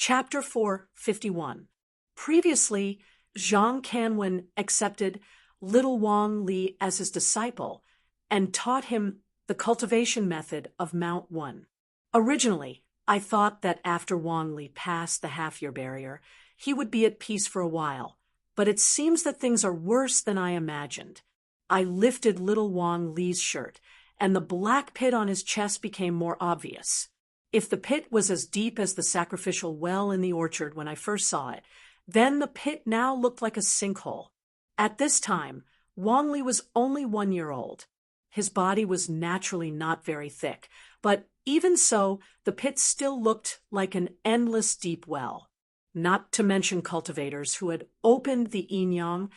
Chapter 451. Previously, Zhang Canwen accepted little Wang Li as his disciple and taught him the cultivation method of Mount One. Originally, I thought that after Wang Li passed the half-year barrier, he would be at peace for a while, but it seems that things are worse than I imagined. I lifted little Wang Li's shirt, and the black pit on his chest became more obvious. If the pit was as deep as the sacrificial well in the orchard when I first saw it, then the pit now looked like a sinkhole. At this time, Wang Li was only 1 year old. His body was naturally not very thick, but even so, the pit still looked like an endless deep well. Not to mention cultivators who had opened the yin-yang,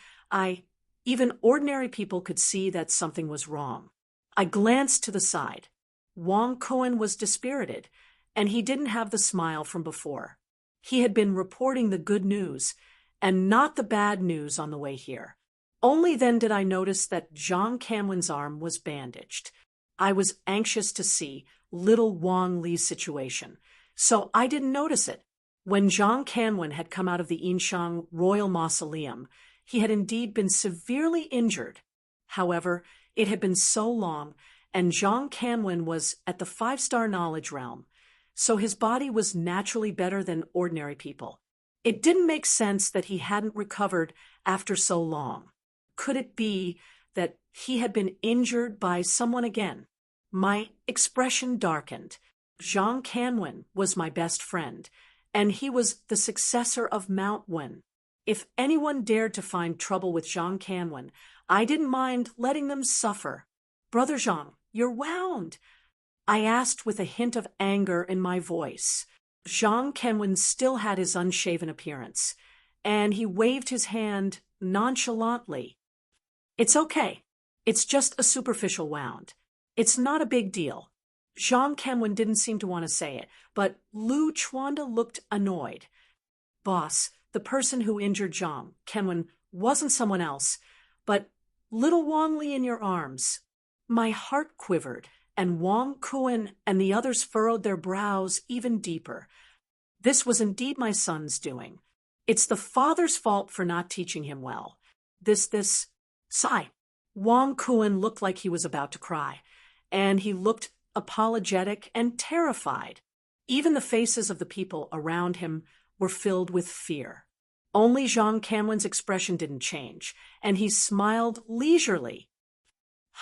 even ordinary people could see that something was wrong. I glanced to the side. Wang Cohen was dispirited, and he didn't have the smile from before. He had been reporting the good news, and not the bad news on the way here. Only then did I notice that Zhang Canwen's arm was bandaged. I was anxious to see little Wang Li's situation, so I didn't notice it. When Zhang Canwen had come out of the Yinshang Royal Mausoleum, he had indeed been severely injured. However, it had been so long, and Zhang Canwen was at the 5-star knowledge realm, so his body was naturally better than ordinary people. It didn't make sense that he hadn't recovered after so long. Could it be that he had been injured by someone again? My expression darkened. Zhang Canwen was my best friend, and he was the successor of Mount Wen. If anyone dared to find trouble with Zhang Canwen, I didn't mind letting them suffer. "Brother Zhang, you're wound," I asked with a hint of anger in my voice. Zhang Canwen still had his unshaven appearance, and he waved his hand nonchalantly. "It's okay. It's just a superficial wound. It's not a big deal." Zhang Canwen didn't seem to want to say it, but Lu Chuanda looked annoyed. "Boss, the person who injured Zhang Canwen wasn't someone else, but little Wang Li in your arms." My heart quivered, and Wang Kuan and the others furrowed their brows even deeper. This was indeed my son's doing. It's the father's fault for not teaching him well. Sigh. Wang Kuan looked like he was about to cry, and he looked apologetic and terrified. Even the faces of the people around him were filled with fear. Only Zhang Canwen's expression didn't change, and he smiled leisurely.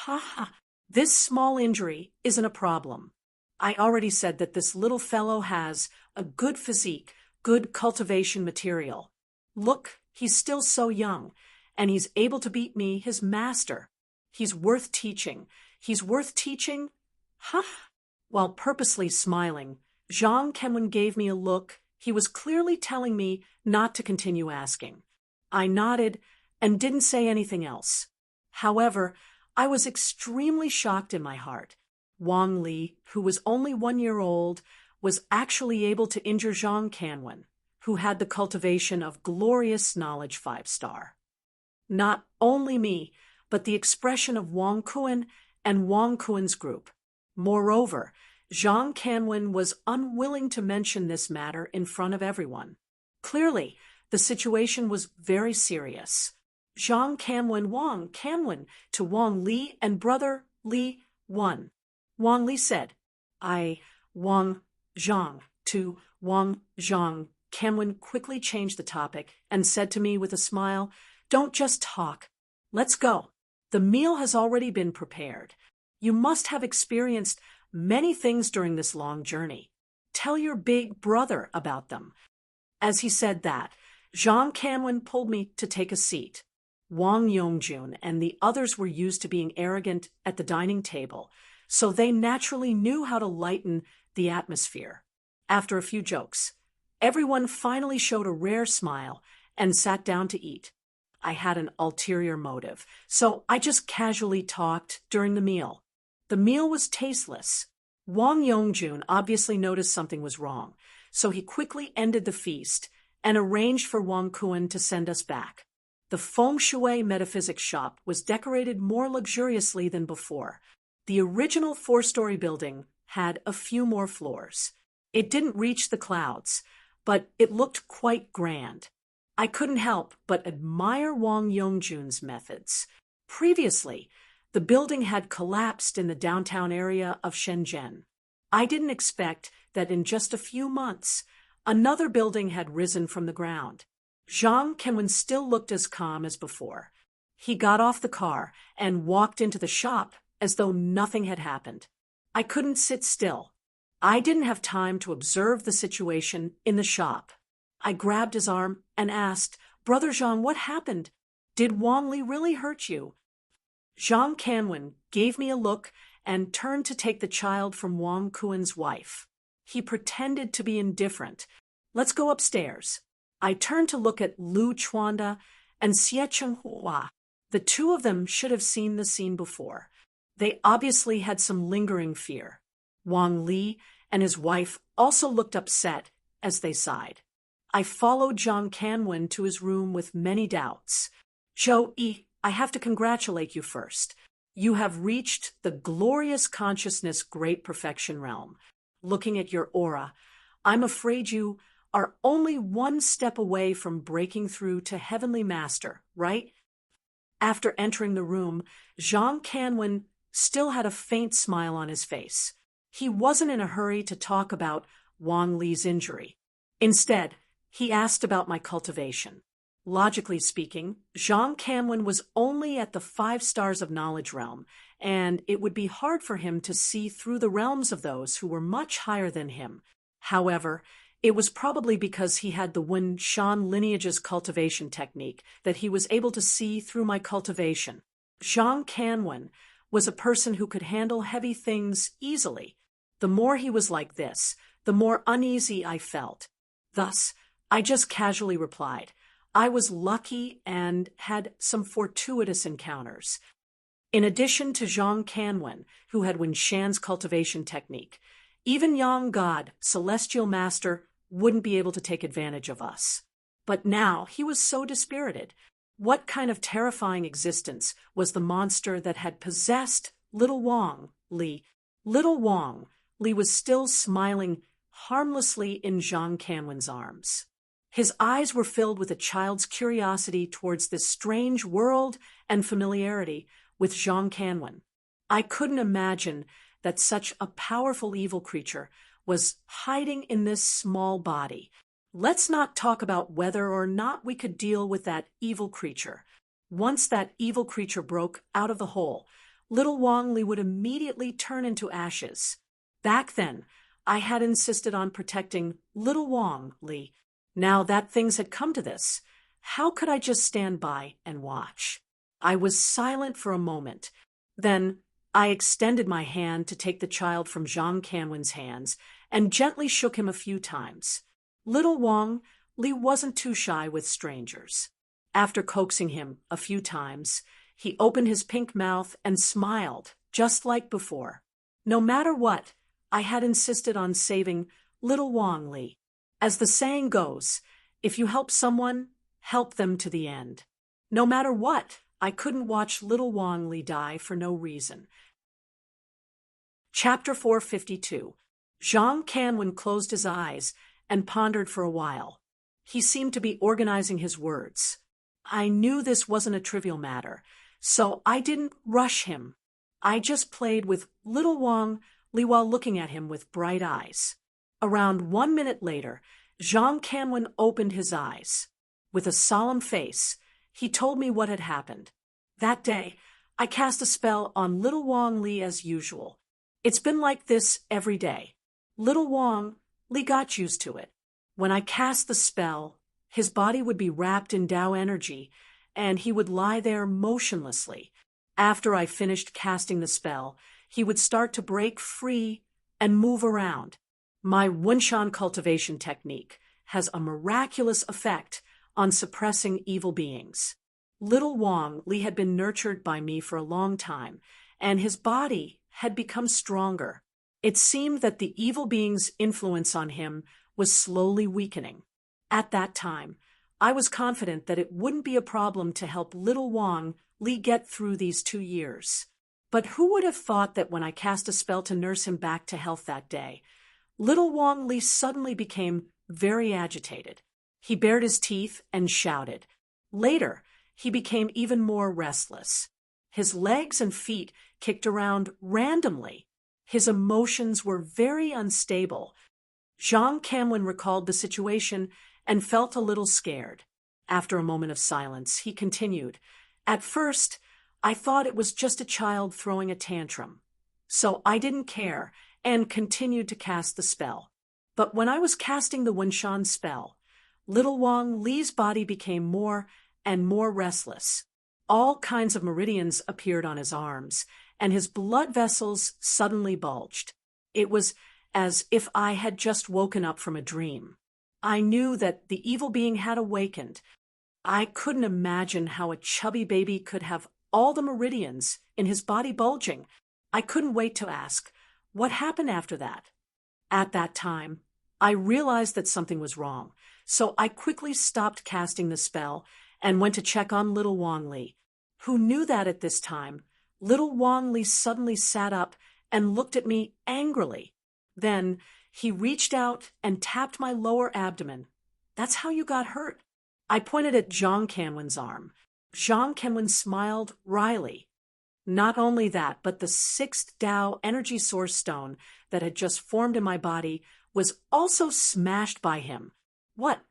"Ha ha, this small injury isn't a problem. I already said that this little fellow has a good physique, good cultivation material. Look, he's still so young, and he's able to beat me, his master. He's worth teaching. He's worth teaching." "Huh?" While purposely smiling, Zhang Canwen gave me a look. He was clearly telling me not to continue asking. I nodded and didn't say anything else. However, I was extremely shocked in my heart. Wang Li, who was only 1 year old, was actually able to injure Zhang Canwen, who had the cultivation of glorious knowledge 5-star. Not only me, but the expression of Wang Kuan and Wang Kuan's group. Moreover, Zhang Canwen was unwilling to mention this matter in front of everyone. Clearly, the situation was very serious. Zhang Canwen Wang Canwen to Wang Li and brother Li Wan. Wang Li said, Wang Zhang to Wang Zhang. Canwen quickly changed the topic and said to me with a smile, "Don't just talk. Let's go. The meal has already been prepared. You must have experienced many things during this long journey. Tell your big brother about them." As he said that, Zhang Canwen pulled me to take a seat. Wang Yongjun and the others were used to being arrogant at the dining table, so they naturally knew how to lighten the atmosphere. After a few jokes, everyone finally showed a rare smile and sat down to eat. I had an ulterior motive, so I just casually talked during the meal. The meal was tasteless. Wang Yongjun obviously noticed something was wrong, so he quickly ended the feast and arranged for Wang Kuan to send us back. The feng shui metaphysics shop was decorated more luxuriously than before. The original 4-story building had a few more floors. It didn't reach the clouds, but it looked quite grand. I couldn't help but admire Wang Yongjun's methods. Previously, the building had collapsed in the downtown area of Shenzhen. I didn't expect that in just a few months, another building had risen from the ground. Zhang Kenwen still looked as calm as before. He got off the car and walked into the shop as though nothing had happened. I couldn't sit still. I didn't have time to observe the situation in the shop. I grabbed his arm and asked, "Brother Zhang, what happened? Did Wang Li really hurt you?" Zhang Kanwen gave me a look and turned to take the child from Wang Kuen's wife. He pretended to be indifferent. "Let's go upstairs." I turned to look at Lu Chuanda and Xie Chenghua. The two of them should have seen the scene before. They obviously had some lingering fear. Wang Li and his wife also looked upset as they sighed. I followed Zhang Kanwen to his room with many doubts. "Zhou Yi, I have to congratulate you first. You have reached the glorious consciousness great perfection realm. Looking at your aura, I'm afraid you are only one step away from breaking through to Heavenly Master, right?" After entering the room, Zhang Kanwen still had a faint smile on his face. He wasn't in a hurry to talk about Wang Li's injury. Instead, he asked about my cultivation. Logically speaking, Zhang Kanwen was only at the 5 stars of knowledge realm, and it would be hard for him to see through the realms of those who were much higher than him. However, it was probably because he had the Wen Shan lineage's cultivation technique that he was able to see through my cultivation. Zhang Kanwen was a person who could handle heavy things easily. The more he was like this, the more uneasy I felt. Thus, I just casually replied, I was lucky and had some fortuitous encounters. In addition to Zhang Kanwen, who had Wen Shan's cultivation technique, even Yang God, Celestial Master, wouldn't be able to take advantage of us. But now he was so dispirited. What kind of terrifying existence was the monster that had possessed little Wang Li? Little Wang Li was still smiling harmlessly in Zhang Kanwen's arms. His eyes were filled with a child's curiosity towards this strange world and familiarity with Zhang Kanwen. I couldn't imagine that such a powerful evil creature was hiding in this small body. Let's not talk about whether or not we could deal with that evil creature. Once that evil creature broke out of the hole, little Wang Li would immediately turn into ashes. Back then, I had insisted on protecting little Wang Li. Now that things had come to this, how could I just stand by and watch? I was silent for a moment. Then I extended my hand to take the child from Zhang Kanwen's hands and gently shook him a few times. Little Wang Li wasn't too shy with strangers. After coaxing him a few times, he opened his pink mouth and smiled, just like before. No matter what, I had insisted on saving little Wang Li. As the saying goes, if you help someone, help them to the end. No matter what, I couldn't watch little Wang Li die for no reason. Chapter 452. Zhang Kanwen closed his eyes and pondered for a while. He seemed to be organizing his words. I knew this wasn't a trivial matter, so I didn't rush him. I just played with little Wang Li while looking at him with bright eyes. Around 1 minute later, Zhang Kanwen opened his eyes. With a solemn face, he told me what had happened. That day, I cast a spell on little Wang Li as usual. It's been like this every day. Little Wang Li got used to it. When I cast the spell, his body would be wrapped in Tao energy, and he would lie there motionlessly. After I finished casting the spell, he would start to break free and move around. My Wunshan cultivation technique has a miraculous effect on suppressing evil beings. Little Wang Li had been nurtured by me for a long time, and his body had become stronger. It seemed that the evil being's influence on him was slowly weakening. At that time, I was confident that it wouldn't be a problem to help little Wang Li get through these 2 years. But who would have thought that when I cast a spell to nurse him back to health that day, little Wang Li suddenly became very agitated. He bared his teeth and shouted. Later, he became even more restless. His legs and feet kicked around randomly. His emotions were very unstable. Jean Camwin recalled the situation and felt a little scared. After a moment of silence, he continued, "At first, I thought it was just a child throwing a tantrum. So I didn't care and continued to cast the spell. But when I was casting the Wenshan spell, little Wang Li's body became more and more restless. All kinds of meridians appeared on his arms, and his blood vessels suddenly bulged. It was as if I had just woken up from a dream. I knew that the evil being had awakened. I couldn't imagine how a chubby baby could have all the meridians in his body bulging. I couldn't wait to ask, what happened after that? At that time, I realized that something was wrong, so I quickly stopped casting the spell and went to check on little Wang Li. Who knew that at this time, little Wang Li suddenly sat up and looked at me angrily. Then he reached out and tapped my lower abdomen. "That's how you got hurt." I pointed at Zhang Canwen's arm. Zhang Canwen smiled wryly. Not only that, but the sixth Tao energy source stone that had just formed in my body was also smashed by him. What?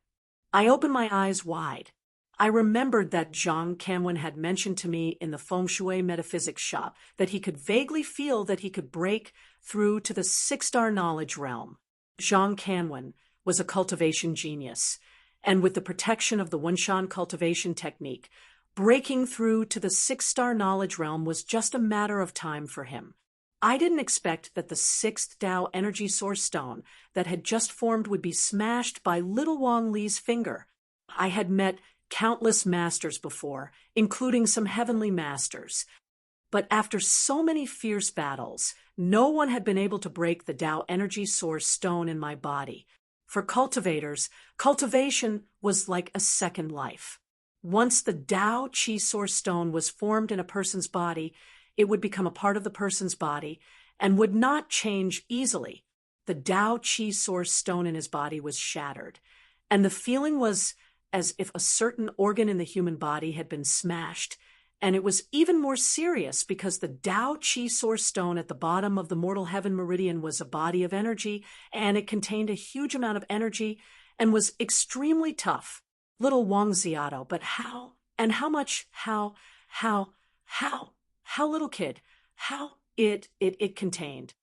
I opened my eyes wide. I remembered that Zhang Canwen had mentioned to me in the feng shui metaphysics shop that he could vaguely feel that he could break through to the six-star knowledge realm. Zhang Canwen was a cultivation genius, and with the protection of the Wenshan cultivation technique, breaking through to the six-star knowledge realm was just a matter of time for him. I didn't expect that the sixth Tao energy source stone that had just formed would be smashed by little Wang Li's finger. I had met countless masters before, including some heavenly masters. But after so many fierce battles, no one had been able to break the Tao energy source stone in my body. For cultivators, cultivation was like a second life. Once the Tao Qi source stone was formed in a person's body, it would become a part of the person's body and would not change easily. The Tao Qi source stone in his body was shattered, and the feeling was as if a certain organ in the human body had been smashed, and it was even more serious because the Tao Qi source stone at the bottom of the mortal heaven meridian was a body of energy, and it contained a huge amount of energy and was extremely tough. Little Wang Ziado, but how? And how much? How, little kid, how it contained.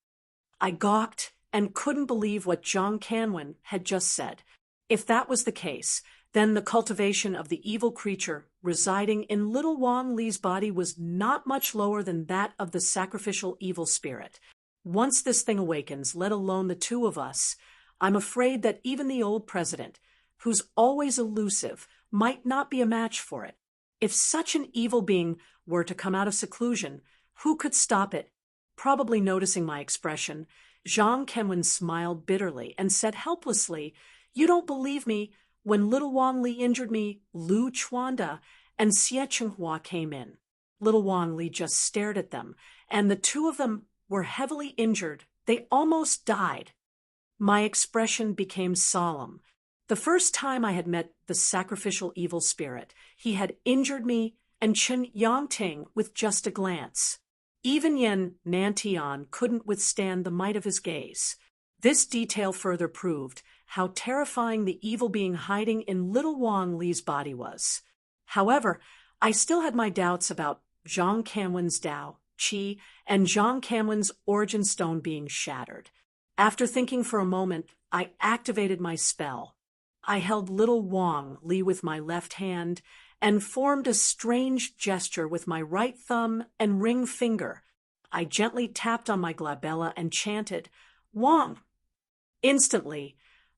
I gawked and couldn't believe what Zhang Canwen had just said. If that was the case, then the cultivation of the evil creature residing in little Wang Li's body was not much lower than that of the sacrificial evil spirit. Once this thing awakens, let alone the two of us, I'm afraid that even the old president, who's always elusive, might not be a match for it. If such an evil being were to come out of seclusion, who could stop it? Probably noticing my expression, Zhang Canwen smiled bitterly and said helplessly, "You don't believe me. When little Wang Li injured me, Lu Chuanda and Xie Chenghua came in." Little Wang Li just stared at them, and the two of them were heavily injured. They almost died. My expression became solemn. The first time I had met the sacrificial evil spirit, he had injured me and Chen Yangting with just a glance. Even Yen Nantian couldn't withstand the might of his gaze. This detail further proved how terrifying the evil being hiding in little Wang Li's body was. However, I still had my doubts about Zhang Canwen's Tao, Qi, and Zhang Canwen's origin stone being shattered. After thinking for a moment, I activated my spell. I held little Wang Li with my left hand and formed a strange gesture with my right thumb and ring finger. I gently tapped on my glabella and chanted, "Wang." Instantly,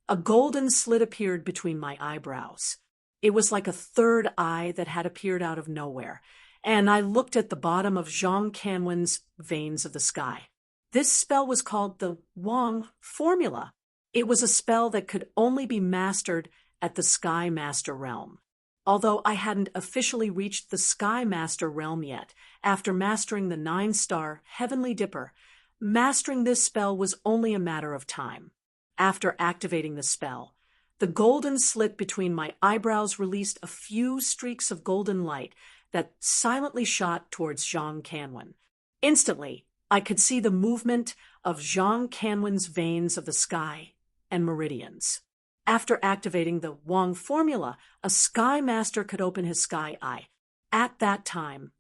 a golden slit appeared between my eyebrows. It was like a third eye that had appeared out of nowhere, and I looked at the bottom of Zhang Canwen's veins of the sky. This spell was called the Wang Formula. It was a spell that could only be mastered at the Sky Master realm. Although I hadn't officially reached the Sky Master realm yet, after mastering the 9-star Heavenly Dipper, mastering this spell was only a matter of time. After activating the spell, The golden slit between my eyebrows released a few streaks of golden light that silently shot towards Zhang Canwen. Instantly, I could see the movement of Zhang Canwen's veins of the sky and meridians. After activating the Wang formula, a Sky Master could open his sky eye. At that time,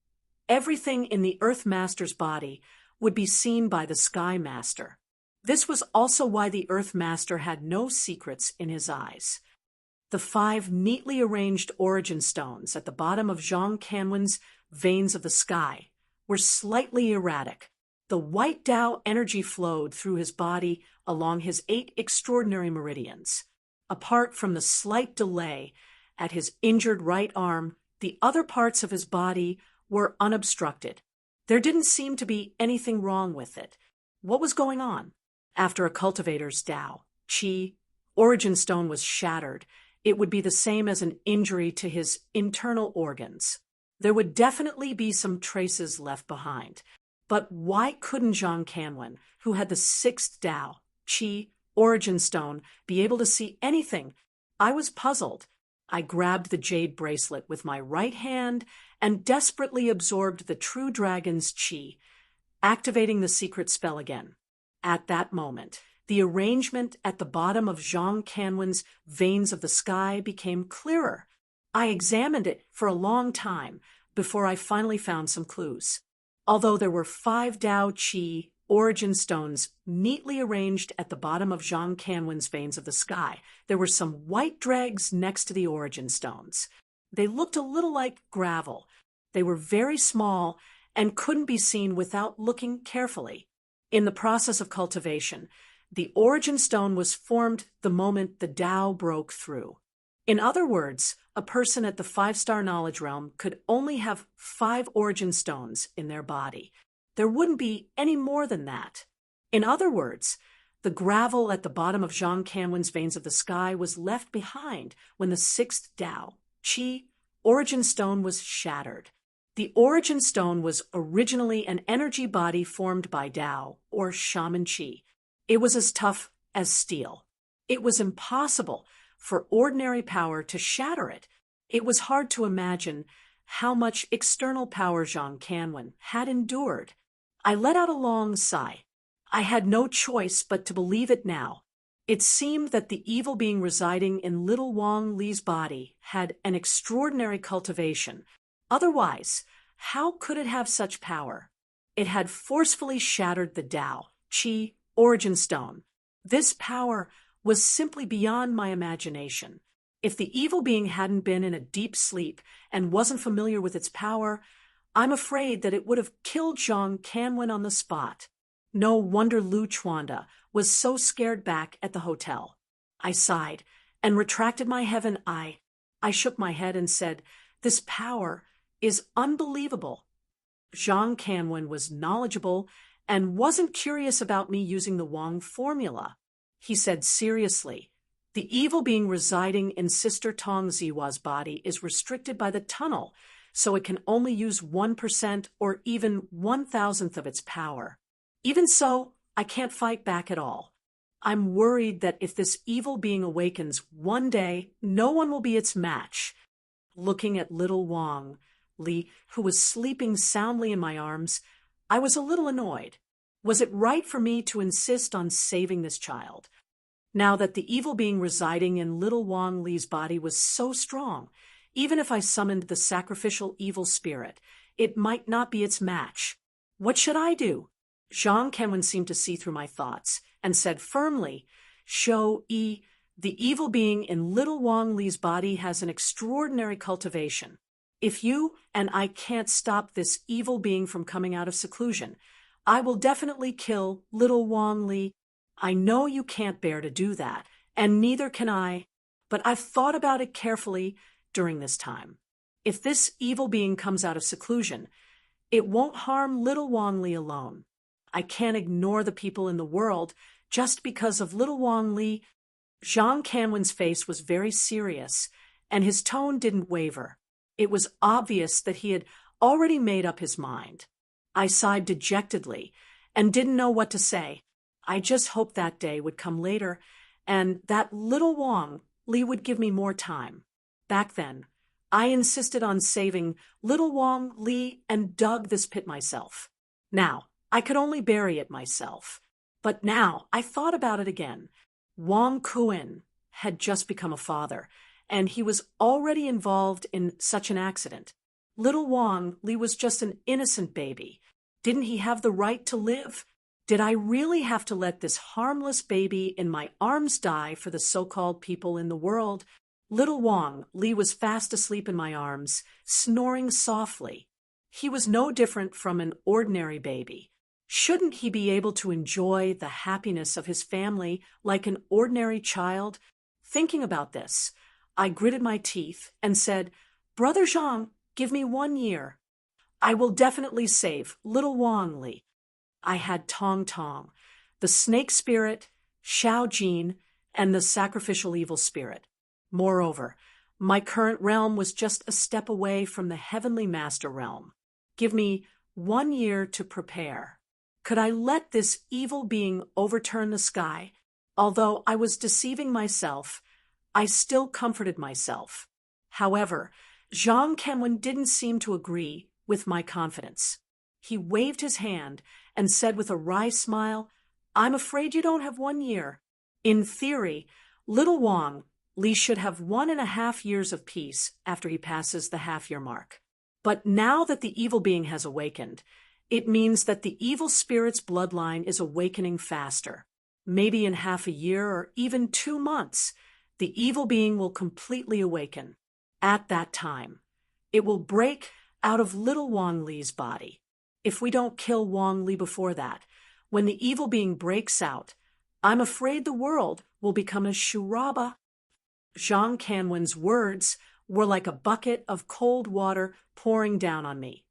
everything in the Earth Master's body would be seen by the Sky Master. This was also why the Earth Master had no secrets in his eyes. The 5 neatly arranged origin stones at the bottom of Zhang Canwen's veins of the sky were slightly erratic. The white Tao energy flowed through his body along his 8 extraordinary meridians. Apart from the slight delay at his injured right arm, the other parts of his body were unobstructed. There didn't seem to be anything wrong with it. What was going on? After a cultivator's Tao, Qi, origin stone was shattered, it would be the same as an injury to his internal organs. There would definitely be some traces left behind. But why couldn't Zhang Canwen, who had the 6th Tao, Qi, origin stone, be able to see anything? I was puzzled. I grabbed the jade bracelet with my right hand and desperately absorbed the true dragon's Qi, activating the secret spell again. At that moment, the arrangement at the bottom of Zhang Canwen's veins of the sky became clearer. I examined it for a long time before I finally found some clues. Although there were 5 Tao Qi origin stones neatly arranged at the bottom of Zhang Canwen's veins of the sky, there were some white dregs next to the origin stones. They looked a little like gravel. They were very small and couldn't be seen without looking carefully. In the process of cultivation, the origin stone was formed the moment the Tao broke through. In other words, a person at the 5-star knowledge realm could only have 5 origin stones in their body. There wouldn't be any more than that. In other words, the gravel at the bottom of Zhang Canwen's veins of the sky was left behind when the 6th Tao, Qi, origin stone was shattered. The origin stone was originally an energy body formed by Tao, or shaman Qi. It was as tough as steel. It was impossible for ordinary power to shatter it. It was hard to imagine how much external power Zhang Canwen had endured. I let out a long sigh. I had no choice but to believe it now. It seemed that the evil being residing in little Wang Li's body had an extraordinary cultivation. Otherwise, how could it have such power? It had forcefully shattered the Tao, Qi, origin stone. This power was simply beyond my imagination. If the evil being hadn't been in a deep sleep and wasn't familiar with its power, I'm afraid that it would have killed Zhang Canwen on the spot. No wonder Lu Chuanda was so scared back at the hotel. I sighed and retracted my heaven eye. I shook my head and said, "This power is unbelievable." Zhang Canwen was knowledgeable and wasn't curious about me using the Wang formula. He said seriously, "The evil being residing in Sister Tong Ziwa's body is restricted by the tunnel, so it can only use 1% or even 1,000th of its power. Even so, I can't fight back at all. I'm worried that if this evil being awakens one day, no one will be its match." Looking at little Wang Li, who was sleeping soundly in my arms, I was a little annoyed. Was it right for me to insist on saving this child? Now that the evil being residing in little Wang Li's body was so strong, even if I summoned the sacrificial evil spirit, it might not be its match. What should I do? Zhang Canwen seemed to see through my thoughts and said firmly, "Shou-yi, the evil being in little Wang Li's body has an extraordinary cultivation. If you and I can't stop this evil being from coming out of seclusion, I will definitely kill little Wang Li. I know you can't bear to do that, and neither can I, but I've thought about it carefully during this time. If this evil being comes out of seclusion, it won't harm little Wang Li alone. I can't ignore the people in the world just because of little Wang Li." Zhang Canwen's face was very serious, and his tone didn't waver. It was obvious that he had already made up his mind. I sighed dejectedly and didn't know what to say. I just hoped that day would come later, and that little Wang Li would give me more time. Back then, I insisted on saving little Wang, Li, and dug this pit myself. Now, I could only bury it myself. But now, I thought about it again. Wang Kuan had just become a father, and he was already involved in such an accident. Little Wang Li was just an innocent baby. Didn't he have the right to live? Did I really have to let this harmless baby in my arms die for the so-called people in the world? Little Wang Li was fast asleep in my arms, snoring softly. He was no different from an ordinary baby. Shouldn't he be able to enjoy the happiness of his family like an ordinary child? Thinking about this, I gritted my teeth and said, "Brother Zhang, give me 1 year. I will definitely save little Wang Li." I had Tong Tong, the snake spirit, Xiao Jin, and the sacrificial evil spirit. Moreover, my current realm was just a step away from the heavenly master realm. Give me 1 year to prepare. Could I let this evil being overturn the sky? Although I was deceiving myself, I still comforted myself. However, Zhang Kenwen didn't seem to agree with my confidence. He waved his hand and said with a wry smile, "I'm afraid you don't have 1 year. In theory, little Wang Li should have 1.5 years of peace after he passes the half-year mark. But now that the evil being has awakened, it means that the evil spirit's bloodline is awakening faster. Maybe in half a year or even 2 months, the evil being will completely awaken. At that time, it will break out of little Wang Li's body. If we don't kill Wang Li before that, when the evil being breaks out, I'm afraid the world will become a shuraba." Zhang Kanwen's words were like a bucket of cold water pouring down on me,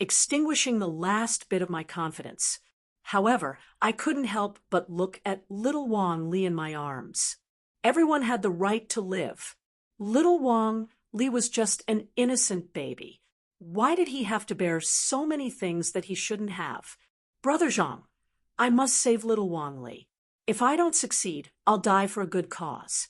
extinguishing the last bit of my confidence. However, I couldn't help but look at little Wang Li in my arms. Everyone had the right to live. Little Wang Li was just an innocent baby. Why did he have to bear so many things that he shouldn't have? "Brother Zhang, I must save little Wang Li. If I don't succeed, I'll die for a good cause."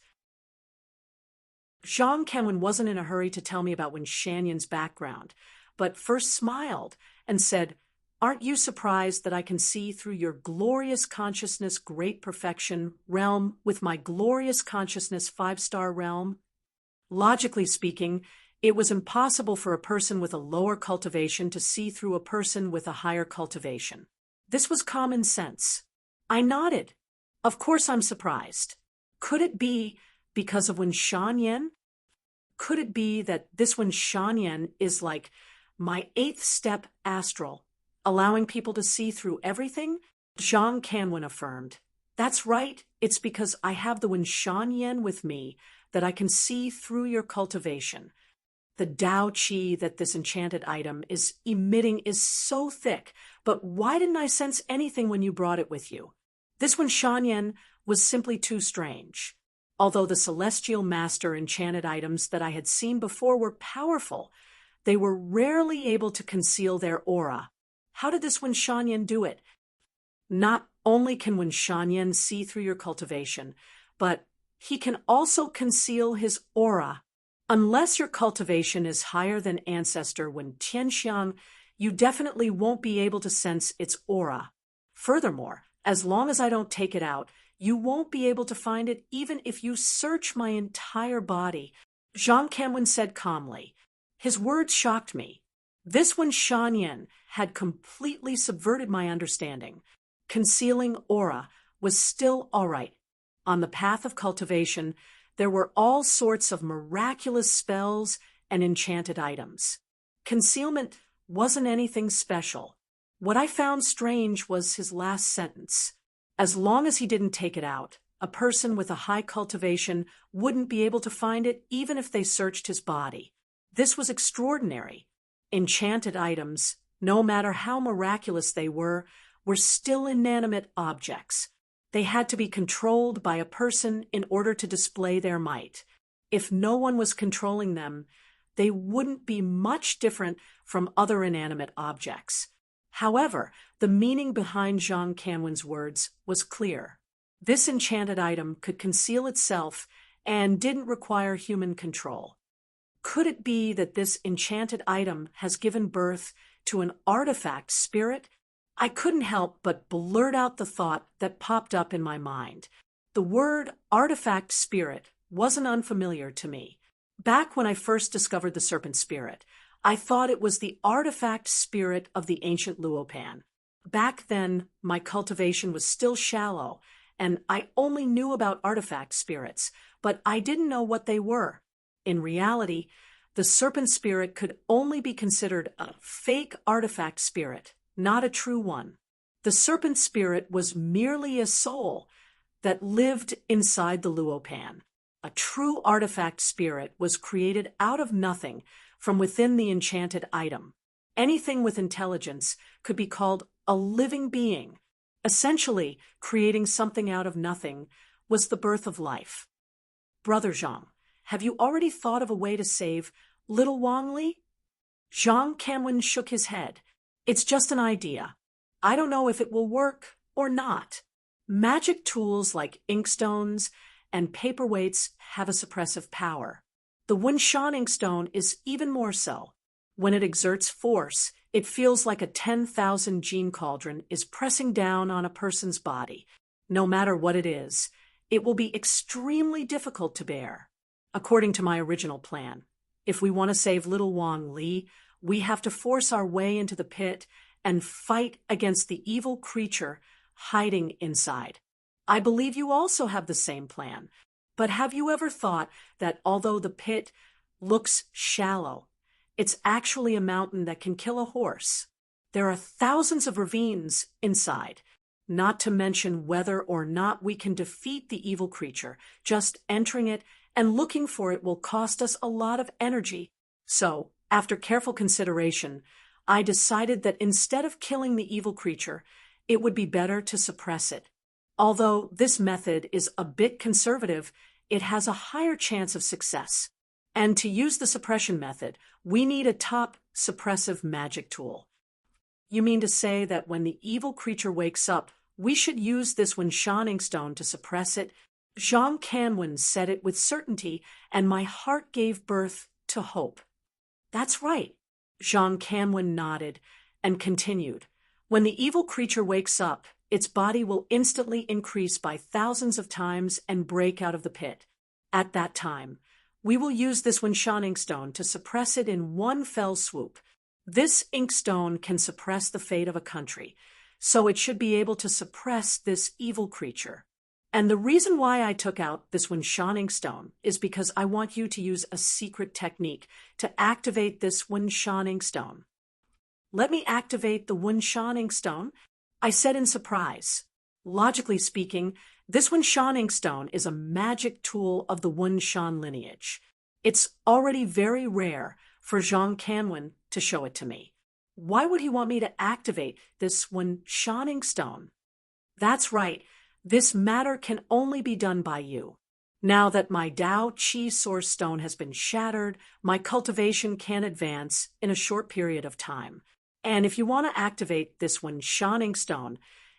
Zhang Kenwen wasn't in a hurry to tell me about Wen Shanyan's background, but first smiled and said, "Aren't you surprised that I can see through your glorious consciousness great perfection realm with my glorious consciousness 5-star realm? Logically speaking, it was impossible for a person with a lower cultivation to see through a person with a higher cultivation. This was common sense." I nodded. "Of course I'm surprised. Could it be because of Wen Shanyan? Could it be that this Wen Shanyan is like my 8th step astral, allowing people to see through everything?" Zhang Kanwen affirmed. "That's right. It's because I have the Wen Shanyan with me that I can see through your cultivation. The Tao Qi that this enchanted item is emitting is so thick, but why didn't I sense anything when you brought it with you? This Wen Shanyan was simply too strange. Although the celestial master enchanted items that I had seen before were powerful, they were rarely able to conceal their aura. How did this Wen Shanyan do it? Not only can Wen Shanyan see through your cultivation, but he can also conceal his aura. Unless your cultivation is higher than ancestor Wen Tianxiang, you definitely won't be able to sense its aura. Furthermore, as long as I don't take it out, you won't be able to find it even if you search my entire body." Zhang Kenwen said calmly. His words shocked me. This Wen Shanyan had completely subverted my understanding. Concealing aura was still all right. On the path of cultivation, there were all sorts of miraculous spells and enchanted items. Concealment wasn't anything special. What I found strange was his last sentence. As long as he didn't take it out, a person with a high cultivation wouldn't be able to find it even if they searched his body. This was extraordinary. Enchanted items, no matter how miraculous they were still inanimate objects. They had to be controlled by a person in order to display their might. If no one was controlling them, they wouldn't be much different from other inanimate objects. However, the meaning behind Zhang Kanwen's words was clear. This enchanted item could conceal itself and didn't require human control. Could it be that this enchanted item has given birth to an artifact spirit? I couldn't help but blurt out the thought that popped up in my mind. The word artifact spirit wasn't unfamiliar to me. Back when I first discovered the serpent spirit, I thought it was the artifact spirit of the ancient Luopan. Back then, my cultivation was still shallow, and I only knew about artifact spirits, but I didn't know what they were. In reality, the serpent spirit could only be considered a fake artifact spirit, not a true one. The serpent spirit was merely a soul that lived inside the Luopan. A true artifact spirit was created out of nothing from within the enchanted item. Anything with intelligence could be called a living being. Essentially, creating something out of nothing was the birth of life. Brother Zhang, have you already thought of a way to save little Wang Li? Zhang Kanwen shook his head. It's just an idea. I don't know if it will work or not. Magic tools like inkstones and paperweights have a suppressive power. The Wunshan inkstone is even more so. When it exerts force, it feels like a 10,000 gene cauldron is pressing down on a person's body. No matter what it is, it will be extremely difficult to bear. According to my original plan, if we want to save little Wang Li, we have to force our way into the pit and fight against the evil creature hiding inside. I believe you also have the same plan, but have you ever thought that although the pit looks shallow, it's actually a mountain that can kill a horse? There are thousands of ravines inside, not to mention whether or not we can defeat the evil creature. Just entering it and looking for it will cost us a lot of energy. So, after careful consideration, I decided that instead of killing the evil creature, it would be better to suppress it. Although this method is a bit conservative, it has a higher chance of success. And to use the suppression method, we need a top suppressive magic tool. You mean to say that when the evil creature wakes up, we should use this Wunshan inkstone to suppress it? Zhang Kanwen said it with certainty, and my heart gave birth to hope. That's right. Zhang Kanwen nodded and continued. When the evil creature wakes up, its body will instantly increase by thousands of times and break out of the pit. At that time, we will use this Wunshan inkstone to suppress it in one fell swoop. This inkstone can suppress the fate of a country, so it should be able to suppress this evil creature. And the reason why I took out this Wunshan inkstone is because I want you to use a secret technique to activate this Wunshan inkstone. Let me activate the Wunshan inkstone, I said in surprise. Logically speaking, this Wunshan inkstone is a magic tool of the Wunshan lineage. It's already very rare for Zhang Kanwen to show it to me. Why would he want me to activate this Wunshan inkstone? That's right, this matter can only be done by you. Now that my Dao Qi Source Stone has been shattered, my cultivation can advance in a short period of time. And if you want to activate this Wunshan inkstone,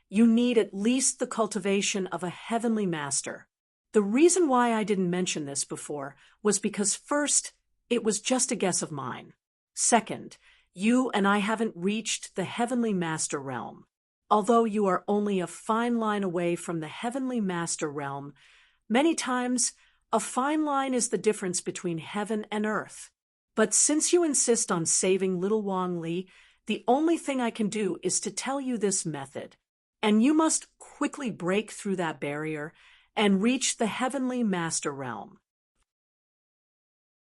you need at least the cultivation of a heavenly master. The reason why I didn't mention this before was because first, it was just a guess of mine. Second, you and I haven't reached the heavenly master realm. Although you are only a fine line away from the heavenly master realm, many times a fine line is the difference between heaven and earth. But since you insist on saving little Wang Li, the only thing I can do is to tell you this method, and you must quickly break through that barrier and reach the heavenly master realm.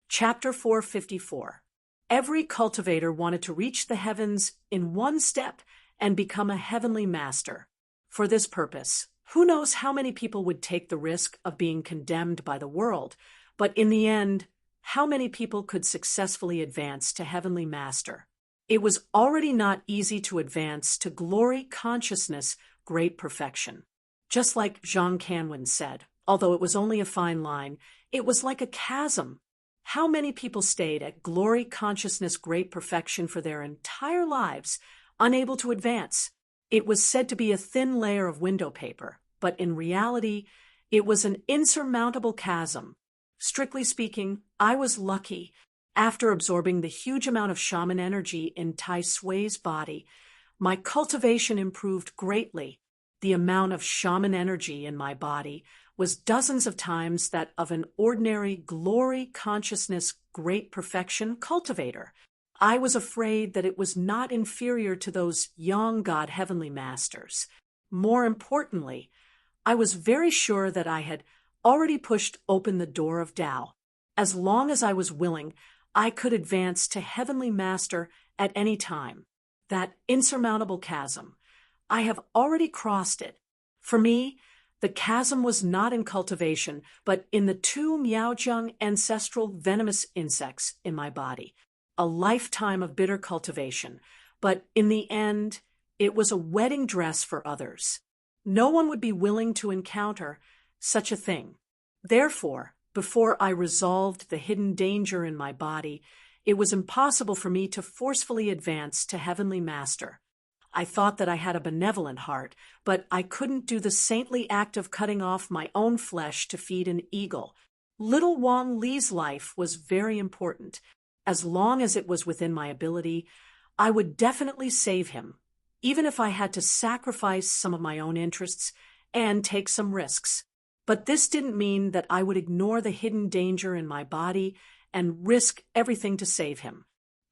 Chapter 454. Every cultivator wanted to reach the heavens in one step and become a heavenly master. For this purpose, who knows how many people would take the risk of being condemned by the world, but in the end, how many people could successfully advance to heavenly master? It was already not easy to advance to glory consciousness, great perfection. Just like Zhang Kanwen said, although it was only a fine line, it was like a chasm. How many people stayed at glory consciousness, great perfection for their entire lives, unable to advance? It was said to be a thin layer of window paper, but in reality, it was an insurmountable chasm. Strictly speaking, I was lucky. After absorbing the huge amount of shaman energy in Tai Sui's body, my cultivation improved greatly. The amount of shaman energy in my body was dozens of times that of an ordinary glory consciousness great perfection cultivator. I was afraid that it was not inferior to those young God heavenly masters. More importantly, I was very sure that I had already pushed open the door of Tao. As long as I was willing, I could advance to heavenly master at any time. That insurmountable chasm, I have already crossed it. For me, the chasm was not in cultivation, but in the two Miaojiang ancestral venomous insects in my body. A lifetime of bitter cultivation, but in the end, it was a wedding dress for others. No one would be willing to encounter such a thing. Therefore, before I resolved the hidden danger in my body, it was impossible for me to forcefully advance to heavenly master. I thought that I had a benevolent heart, but I couldn't do the saintly act of cutting off my own flesh to feed an eagle. Little Wang Li's life was very important. As long as it was within my ability, I would definitely save him, even if I had to sacrifice some of my own interests and take some risks. But this didn't mean that I would ignore the hidden danger in my body and risk everything to save him.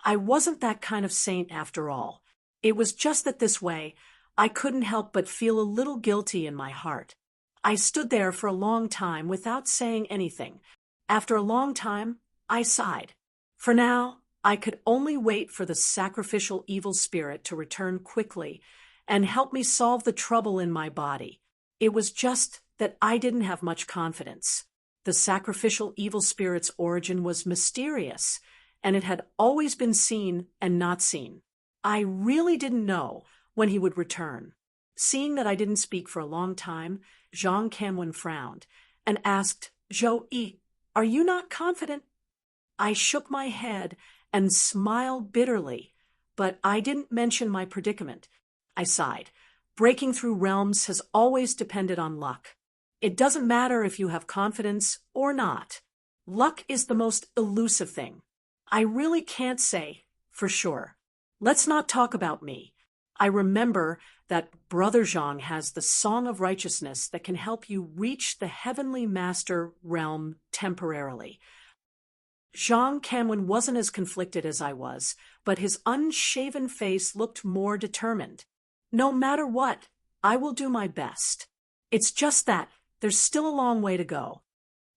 I wasn't that kind of saint after all. It was just that this way, I couldn't help but feel a little guilty in my heart. I stood there for a long time without saying anything. After a long time, I sighed. For now, I could only wait for the sacrificial evil spirit to return quickly and help me solve the trouble in my body. It was just that I didn't have much confidence. The sacrificial evil spirit's origin was mysterious, and it had always been seen and not seen. I really didn't know when he would return. Seeing that I didn't speak for a long time, Zhang Kanwen frowned and asked, "Zhou Yi, are you not confident?" I shook my head and smiled bitterly, but I didn't mention my predicament. I sighed. Breaking through realms has always depended on luck. It doesn't matter if you have confidence or not. Luck is the most elusive thing. I really can't say for sure. Let's not talk about me. I remember that Brother Zhang has the Song of Righteousness that can help you reach the Heavenly Master realm temporarily. Zhang Kanwen wasn't as conflicted as I was, but his unshaven face looked more determined. No matter what, I will do my best. It's just that there's still a long way to go.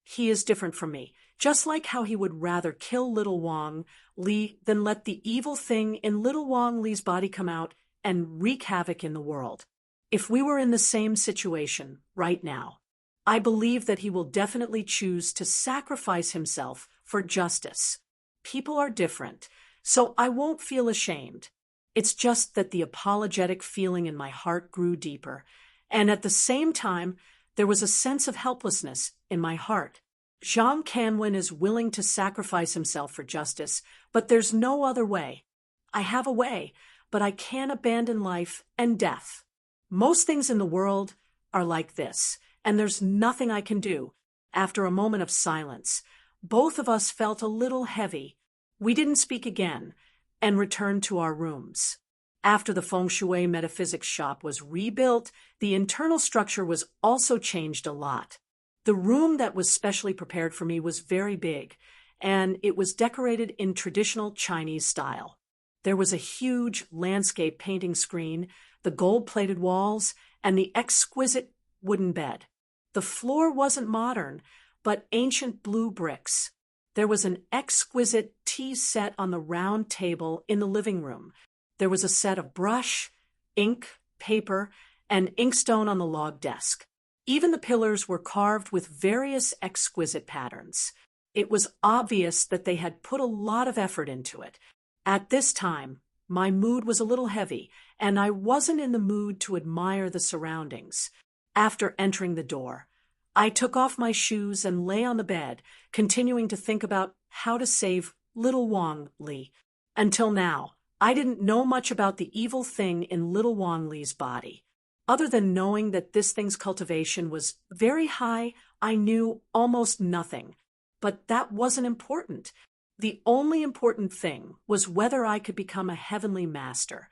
He is different from me, just like how he would rather kill little Wang Li than let the evil thing in little Wang Li's body come out and wreak havoc in the world. If we were in the same situation right now, I believe that he will definitely choose to sacrifice himself for justice. People are different, so I won't feel ashamed. It's just that the apologetic feeling in my heart grew deeper, and at the same time, there was a sense of helplessness in my heart. Zhang Kanwen is willing to sacrifice himself for justice, but there's no other way. I have a way, but I can't abandon life and death. Most things in the world are like this, and there's nothing I can do. After a moment of silence, both of us felt a little heavy. We didn't speak again and returned to our rooms. After the feng shui metaphysics shop was rebuilt, the internal structure was also changed a lot. The room that was specially prepared for me was very big, and it was decorated in traditional Chinese style. There was a huge landscape painting screen, the gold-plated walls, and the exquisite wooden bed. The floor wasn't modern, but ancient blue bricks. There was an exquisite tea set on the round table in the living room. There was a set of brush, ink, paper, and inkstone on the log desk. Even the pillars were carved with various exquisite patterns. It was obvious that they had put a lot of effort into it. At this time, my mood was a little heavy, and I wasn't in the mood to admire the surroundings. After entering the door, I took off my shoes and lay on the bed, continuing to think about how to save little Wang Li. Until now, I didn't know much about the evil thing in little Wang Li's body. Other than knowing that this thing's cultivation was very high, I knew almost nothing. but that wasn't important. The only important thing was whether I could become a heavenly master.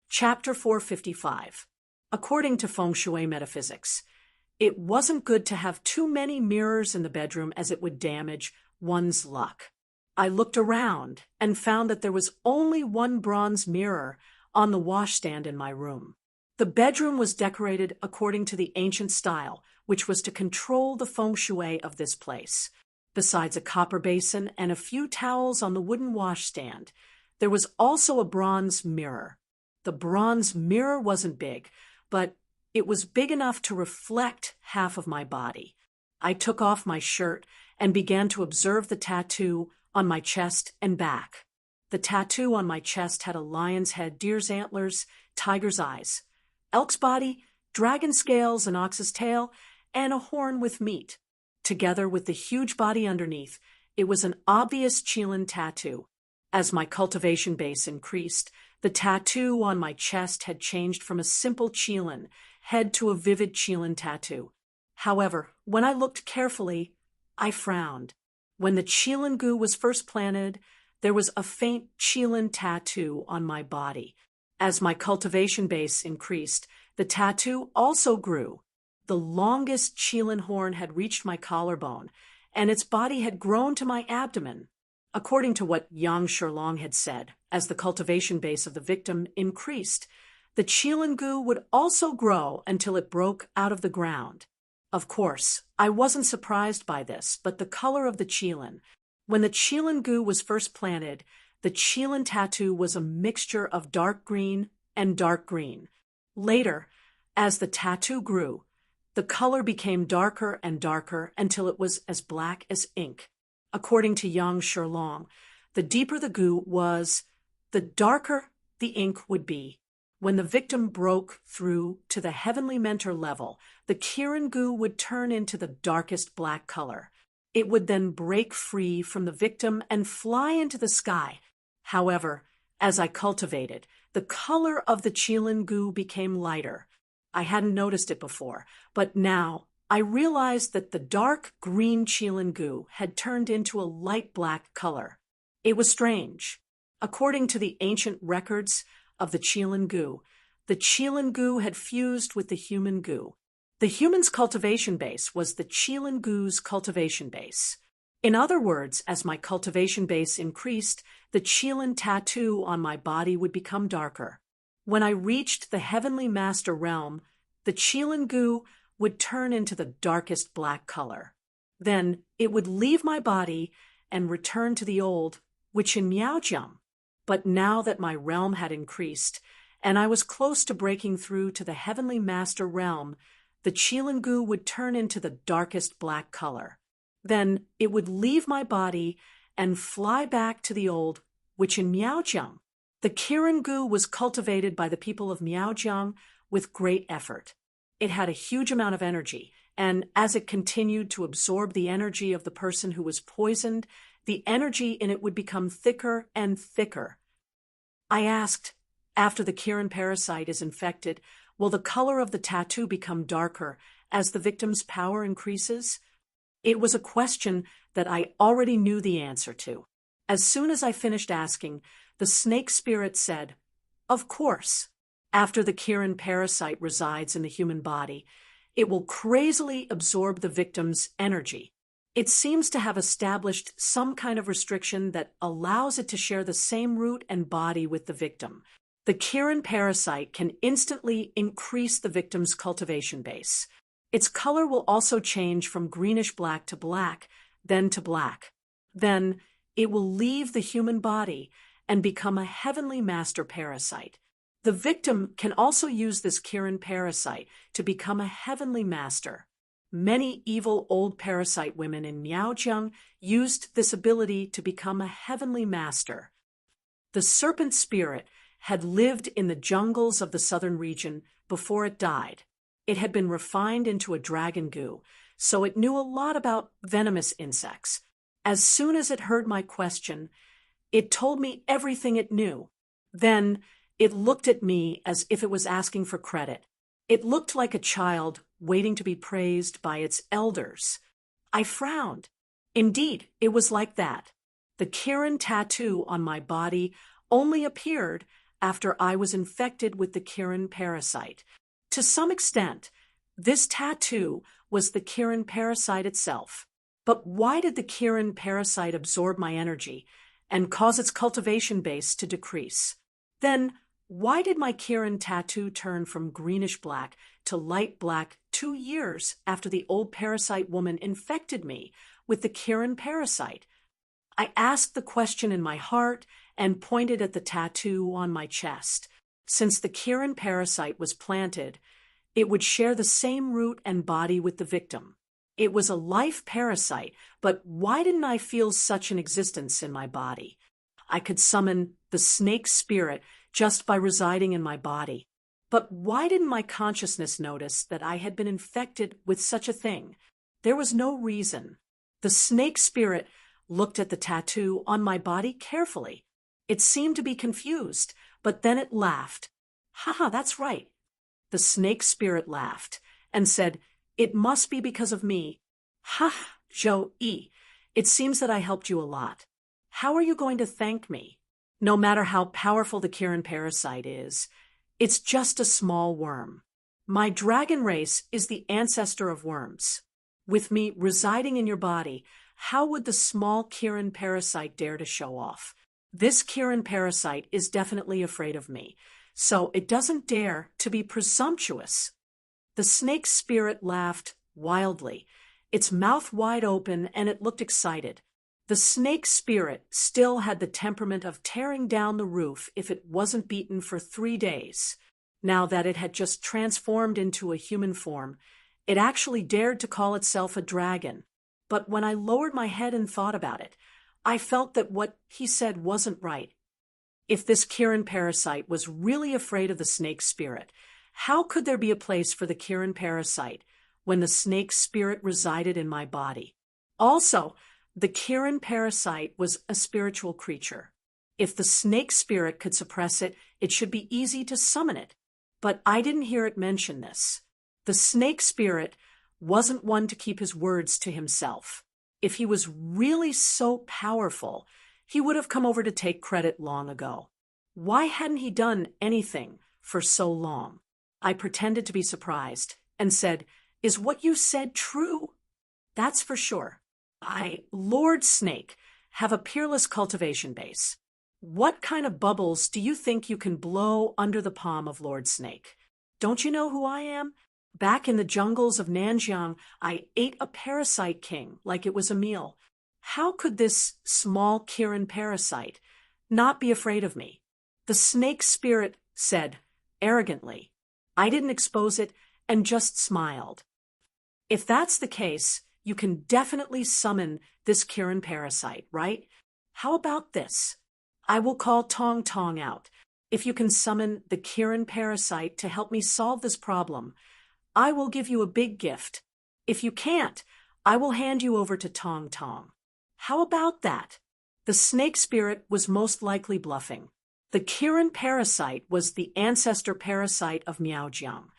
Chapter 455. According to Feng Shui metaphysics, it wasn't good to have too many mirrors in the bedroom as it would damage one's luck. I looked around and found that there was only one bronze mirror on the washstand in my room. The bedroom was decorated according to the ancient style, which was to control the feng shui of this place. Besides a copper basin and a few towels on the wooden washstand, there was also a bronze mirror. The bronze mirror wasn't big, but it was big enough to reflect half of my body. I took off my shirt and began to observe the tattoo on my chest and back. The tattoo on my chest had a lion's head, deer's antlers, tiger's eyes, elk's body, dragon scales, an ox's tail, and a horn with meat. Together with the huge body underneath, it was an obvious Qilin tattoo. As my cultivation base increased, the tattoo on my chest had changed from a simple Qilin head to a vivid Qilin tattoo. However, when I looked carefully, I frowned. When the Qilin goo was first planted, there was a faint Qilin tattoo on my body. As my cultivation base increased, the tattoo also grew. The longest Qilin horn had reached my collarbone, and its body had grown to my abdomen. According to what Yang Shilong had said, as the cultivation base of the victim increased, the Qilin goo would also grow until it broke out of the ground. Of course, I wasn't surprised by this, but the color of the Qilin. When the Qilin goo was first planted, the Qilin tattoo was a mixture of dark green and dark green. Later, as the tattoo grew, the color became darker and darker until it was as black as ink. According to Yang Shilong, the deeper the goo was, the darker the ink would be. When the victim broke through to the heavenly mentor level, the Kirin goo would turn into the darkest black color. It would then break free from the victim and fly into the sky. However, as I cultivated, the color of the Qilin goo became lighter. I hadn't noticed it before, but now I realized that the dark green Qilin goo had turned into a light black color. It was strange. According to the ancient records of the Qilin goo had fused with the human goo. The human's cultivation base was the Qilin goo's cultivation base. In other words, as my cultivation base increased, the Qilin tattoo on my body would become darker. When I reached the heavenly master realm, the Qilin goo would turn into the darkest black color. Then it would leave my body and return to the old, which in Miaojiang. But now that my realm had increased, and I was close to breaking through to the heavenly master realm, the Qilin goo would turn into the darkest black color. Then it would leave my body and fly back to the old, which in Miaojiang. The Kirin goo was cultivated by the people of Miaojiang with great effort. It had a huge amount of energy, and as it continued to absorb the energy of the person who was poisoned, the energy in it would become thicker and thicker. I asked, after the Kirin parasite is infected, will the color of the tattoo become darker as the victim's power increases? It was a question that I already knew the answer to. As soon as I finished asking, the snake spirit said, "Of course. After the Kirin parasite resides in the human body, it will crazily absorb the victim's energy. It seems to have established some kind of restriction that allows it to share the same root and body with the victim. The Kirin parasite can instantly increase the victim's cultivation base. Its color will also change from greenish-black to black, then to black. Then it will leave the human body and become a heavenly master parasite. The victim can also use this Kirin parasite to become a heavenly master. Many evil old parasite women in Miaojiang used this ability to become a heavenly master. The serpent spirit had lived in the jungles of the southern region before it died. It had been refined into a dragon goo, so it knew a lot about venomous insects. As soon as it heard my question, it told me everything it knew. Then it looked at me as if it was asking for credit. It looked like a child waiting to be praised by its elders. I frowned. Indeed, it was like that. The Kirin tattoo on my body only appeared after I was infected with the Kirin parasite. To some extent, this tattoo was the Kirin parasite itself. But why did the Kirin parasite absorb my energy and cause its cultivation base to decrease? Then, why did my Kirin tattoo turn from greenish black to light black 2 years after the old parasite woman infected me with the Kirin parasite? I asked the question in my heart and pointed at the tattoo on my chest. Since the Kirin parasite was planted, it would share the same root and body with the victim. It was a life parasite, but why didn't I feel such an existence in my body? I could summon the snake spirit just by residing in my body. But why didn't my consciousness notice that I had been infected with such a thing? There was no reason. The snake spirit looked at the tattoo on my body carefully. It seemed to be confused, but then it laughed. "Haha, that's right." The snake spirit laughed and said, "It must be because of me." "Ha, Zhou-yi, it seems that I helped you a lot. How are you going to thank me? No matter how powerful the Kirin parasite is, it's just a small worm. My dragon race is the ancestor of worms. With me residing in your body, how would the small Kirin parasite dare to show off? This Kirin parasite is definitely afraid of me, so it doesn't dare to be presumptuous." The snake spirit laughed wildly, its mouth wide open, and it looked excited. The snake spirit still had the temperament of tearing down the roof if it wasn't beaten for 3 days. Now that it had just transformed into a human form, it actually dared to call itself a dragon. But when I lowered my head and thought about it, I felt that what he said wasn't right. If this Kirin parasite was really afraid of the snake spirit, how could there be a place for the Kirin parasite when the snake spirit resided in my body? Also, the Kirin parasite was a spiritual creature. If the snake spirit could suppress it, it should be easy to summon it. But I didn't hear it mention this. The snake spirit wasn't one to keep his words to himself. If he was really so powerful, he would have come over to take credit long ago. Why hadn't he done anything for so long? I pretended to be surprised and said, "Is what you said true?" "That's for sure. I, Lord Snake, have a peerless cultivation base. What kind of bubbles do you think you can blow under the palm of Lord Snake? Don't you know who I am? Back in the jungles of Nanjiang, I ate a parasite king like it was a meal. How could this small Kirin parasite not be afraid of me?" The snake spirit said arrogantly. I didn't expose it and just smiled. "If that's the case, you can definitely summon this Kirin parasite, right? How about this? I will call Tong Tong out. If you can summon the Kirin parasite to help me solve this problem, I will give you a big gift. If you can't, I will hand you over to Tong Tong. How about that?" The snake spirit was most likely bluffing. The Kirin parasite was the ancestor parasite of Miaojiang.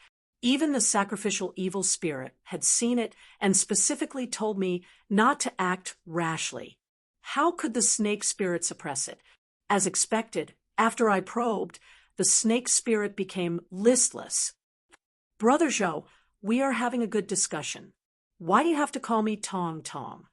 Even the sacrificial evil spirit had seen it and specifically told me not to act rashly. How could the snake spirit suppress it? As expected, after I probed, the snake spirit became listless. "Brother Zhou, we are having a good discussion. Why do you have to call me Tong Tong?"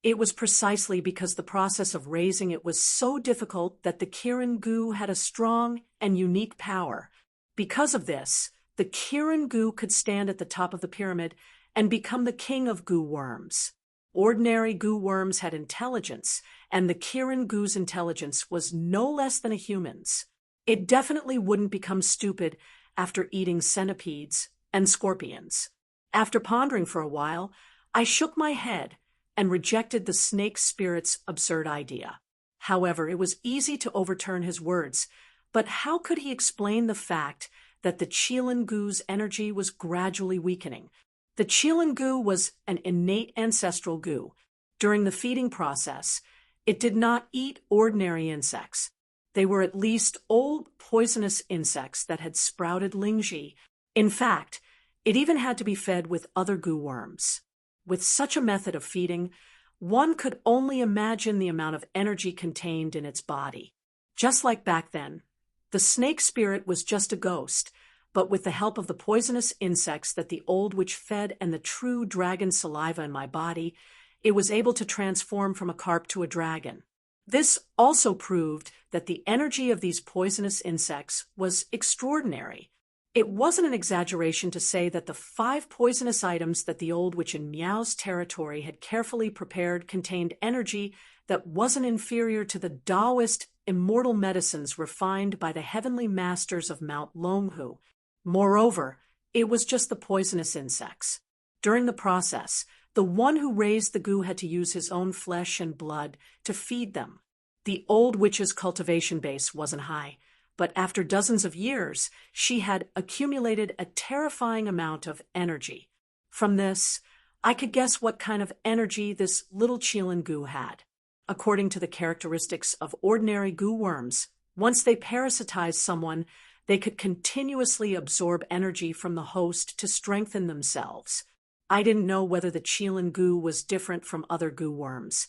It was precisely because the process of raising it was so difficult that the Kirin goo had a strong and unique power. Because of this, the Kirin goo could stand at the top of the pyramid and become the king of goo worms. Ordinary goo worms had intelligence, and the Kirin goo's intelligence was no less than a human's. It definitely wouldn't become stupid after eating centipedes and scorpions. After pondering for a while, I shook my head and rejected the snake spirit's absurd idea. However, it was easy to overturn his words, but how could he explain the fact that the Qilin goo's energy was gradually weakening? The Qilin goo was an innate ancestral goo. During the feeding process, it did not eat ordinary insects. They were at least old, poisonous insects that had sprouted lingji. In fact, it even had to be fed with other goo worms. With such a method of feeding, one could only imagine the amount of energy contained in its body. Just like back then, the snake spirit was just a ghost, but with the help of the poisonous insects that the old witch fed and the true dragon saliva in my body, it was able to transform from a carp to a dragon. This also proved that the energy of these poisonous insects was extraordinary. It wasn't an exaggeration to say that the 5 poisonous items that the old witch in Meow's territory had carefully prepared contained energy that wasn't inferior to the Taoist immortal medicines refined by the heavenly masters of Mount Longhu. Moreover, it was just the poisonous insects. During the process, the one who raised the goo had to use his own flesh and blood to feed them. The old witch's cultivation base wasn't high, but after dozens of years, she had accumulated a terrifying amount of energy. From this, I could guess what kind of energy this little Qilin goo had. According to the characteristics of ordinary goo worms, once they parasitize someone, they could continuously absorb energy from the host to strengthen themselves. I didn't know whether the Qilin goo was different from other goo worms,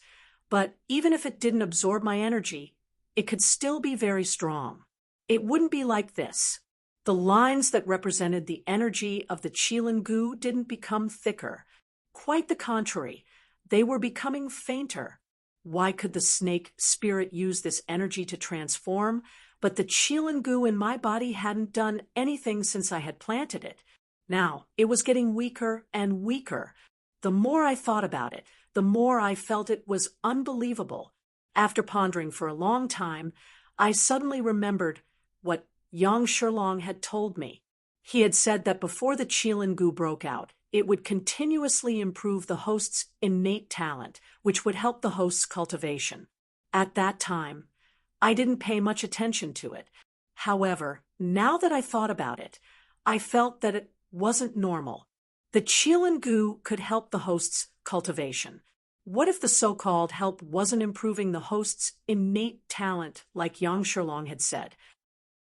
but even if it didn't absorb my energy, it could still be very strong. It wouldn't be like this. The lines that represented the energy of the Qilin goo didn't become thicker. Quite the contrary, they were becoming fainter. Why could the snake spirit use this energy to transform? But the Qilin goo in my body hadn't done anything since I had planted it. Now, it was getting weaker and weaker. The more I thought about it, the more I felt it was unbelievable. After pondering for a long time, I suddenly remembered what Yang Shilong had told me. He had said that before the Qilin goo broke out, it would continuously improve the host's innate talent, which would help the host's cultivation. At that time, I didn't pay much attention to it. However, now that I thought about it, I felt that it wasn't normal. The Qilin goo could help the host's cultivation. What if the so-called help wasn't improving the host's innate talent, like Yang Shilong had said?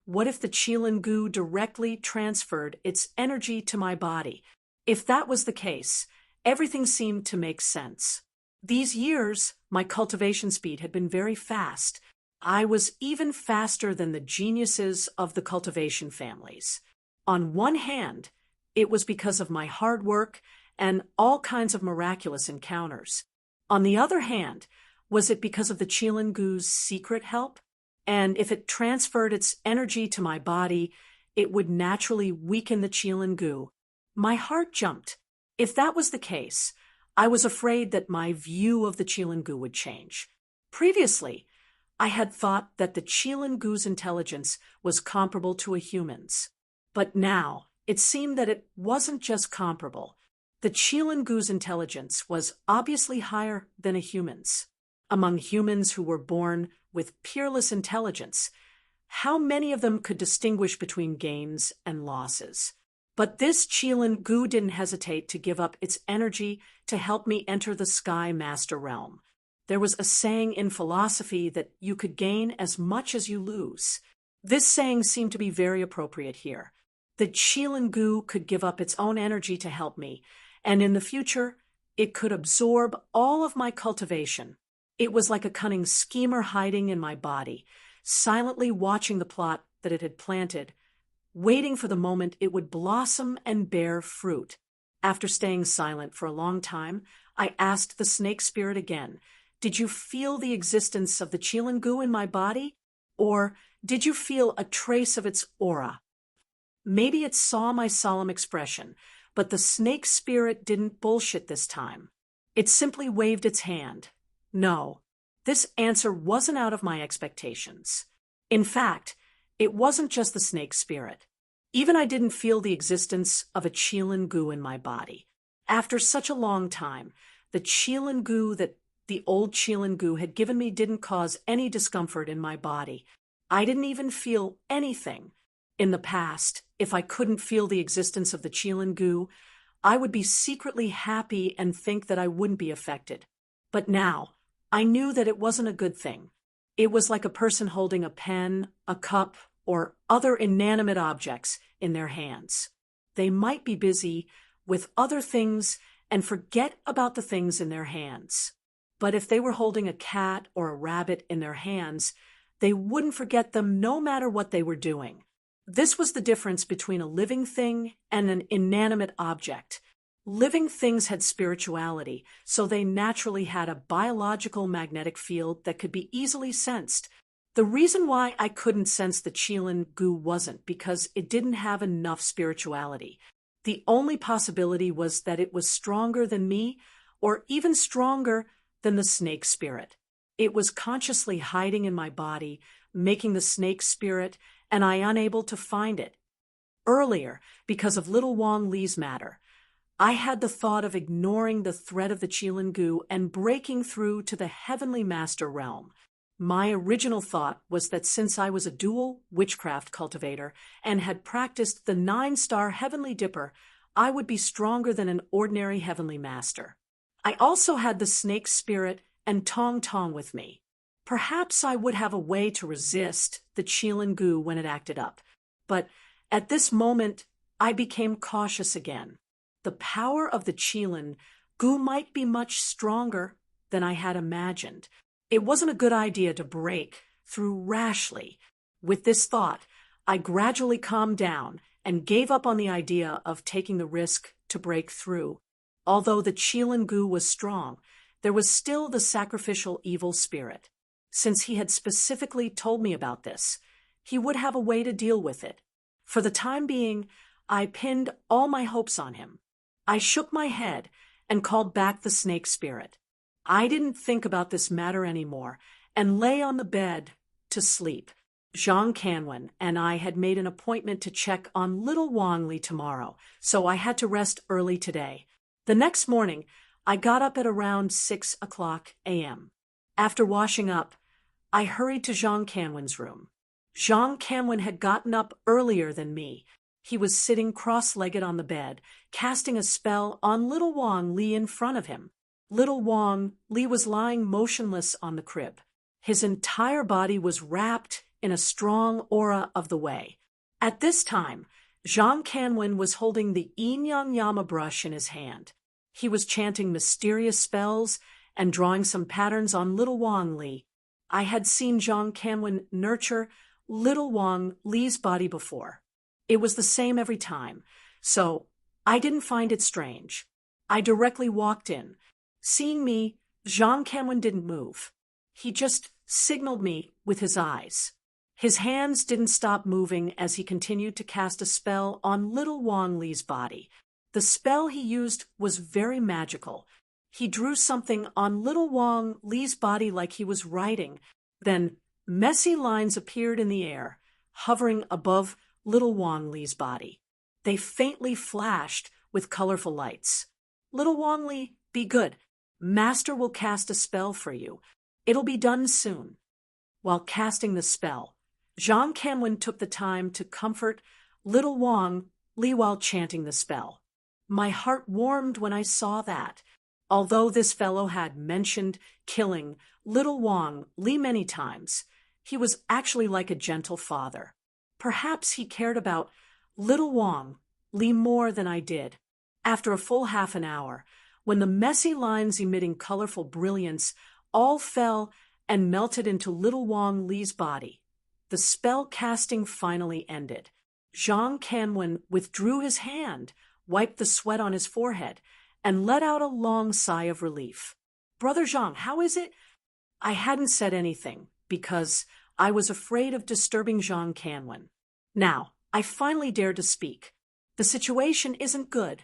What if the Qilin goo directly transferred its energy to my body? If that was the case, everything seemed to make sense. These years, my cultivation speed had been very fast. I was even faster than the geniuses of the cultivation families. On one hand, it was because of my hard work and all kinds of miraculous encounters. On the other hand, was it because of the Qilin goo's secret help? And if it transferred its energy to my body, it would naturally weaken the Qilin goo. My heart jumped. If that was the case, I was afraid that my view of the Qilin goo would change. Previously, I had thought that the Qilin goo's intelligence was comparable to a human's. But now, it seemed that it wasn't just comparable. The Qilin goo's intelligence was obviously higher than a human's. Among humans who were born with peerless intelligence, how many of them could distinguish between gains and losses? But this Qilin goo didn't hesitate to give up its energy to help me enter the Sky Master realm. There was a saying in philosophy that you could gain as much as you lose. This saying seemed to be very appropriate here. The Qilin goo could give up its own energy to help me, and in the future, it could absorb all of my cultivation. It was like a cunning schemer hiding in my body, silently watching the plot that it had planted, waiting for the moment it would blossom and bear fruit. After staying silent for a long time, I asked the snake spirit again, "Did you feel the existence of the Qilin goo in my body? Or did you feel a trace of its aura?" Maybe it saw my solemn expression, but the snake spirit didn't bullshit this time. It simply waved its hand. No, this answer wasn't out of my expectations. In fact, it wasn't just the snake spirit. Even I didn't feel the existence of a Qilin goo in my body. After such a long time, the Qilin goo that the old Qilin goo had given me didn't cause any discomfort in my body. I didn't even feel anything. In the past, if I couldn't feel the existence of the Qilin goo, I would be secretly happy and think that I wouldn't be affected. But now, I knew that it wasn't a good thing. It was like a person holding a pen, a cup, or other inanimate objects in their hands. They might be busy with other things and forget about the things in their hands. But if they were holding a cat or a rabbit in their hands, they wouldn't forget them no matter what they were doing. This was the difference between a living thing and an inanimate object. Living things had spirituality, so they naturally had a biological magnetic field that could be easily sensed. The reason why I couldn't sense the Qilin goo wasn't because it didn't have enough spirituality. The only possibility was that it was stronger than me, or even stronger than the snake spirit. It was consciously hiding in my body, making the snake spirit, and I unable to find it. Earlier, because of little Wang Li's matter, I had the thought of ignoring the threat of the Qilin goo and breaking through to the heavenly master realm. My original thought was that since I was a dual witchcraft cultivator and had practiced the 9-star heavenly dipper, I would be stronger than an ordinary heavenly master. I also had the snake spirit and Tong Tong with me. Perhaps I would have a way to resist the Qilin goo when it acted up. But at this moment, I became cautious again. The power of the Qilin goo might be much stronger than I had imagined. It wasn't a good idea to break through rashly. With this thought, I gradually calmed down and gave up on the idea of taking the risk to break through. Although the Qilin goo was strong, there was still the sacrificial evil spirit. Since he had specifically told me about this, he would have a way to deal with it. For the time being, I pinned all my hopes on him. I shook my head and called back the snake spirit. I didn't think about this matter anymore and lay on the bed to sleep. Zhang Canwen and I had made an appointment to check on little Wang Li tomorrow, so I had to rest early today. The next morning, I got up at around 6 o'clock a.m. After washing up, I hurried to Zhang Canwen's room. Zhang Canwen had gotten up earlier than me. He was sitting cross-legged on the bed, casting a spell on little Wang Li in front of him. Little Wang Li was lying motionless on the crib. His entire body was wrapped in a strong aura of the Wei. At this time, Zhang Canwen was holding the Yin Yang Yama brush in his hand. He was chanting mysterious spells and drawing some patterns on little Wang Li. I had seen Zhang Canwen nurture little Wang Li's body before. It was the same every time, so I didn't find it strange. I directly walked in. Seeing me, Zhang Canwen didn't move. He just signaled me with his eyes. His hands didn't stop moving as he continued to cast a spell on little Wang Li's body. The spell he used was very magical. He drew something on little Wang Li's body like he was writing. Then messy lines appeared in the air, hovering above little Wang Li's body. They faintly flashed with colorful lights. Little Wang Li, be good. Master will cast a spell for you. It'll be done soon. While casting the spell, Zhang Canwen took the time to comfort little Wang Li while chanting the spell. My heart warmed when I saw that. Although this fellow had mentioned killing little Wang Li many times, he was actually like a gentle father. Perhaps he cared about little Wang Li more than I did. After a full half an hour, when the messy lines emitting colorful brilliance all fell and melted into little Wang Li's body, the spell casting finally ended. Zhang Canwen withdrew his hand, wiped the sweat on his forehead, and let out a long sigh of relief. Brother Zhang, how is it? I hadn't said anything because I was afraid of disturbing Zhang Canwen. Now, I finally dared to speak. The situation isn't good.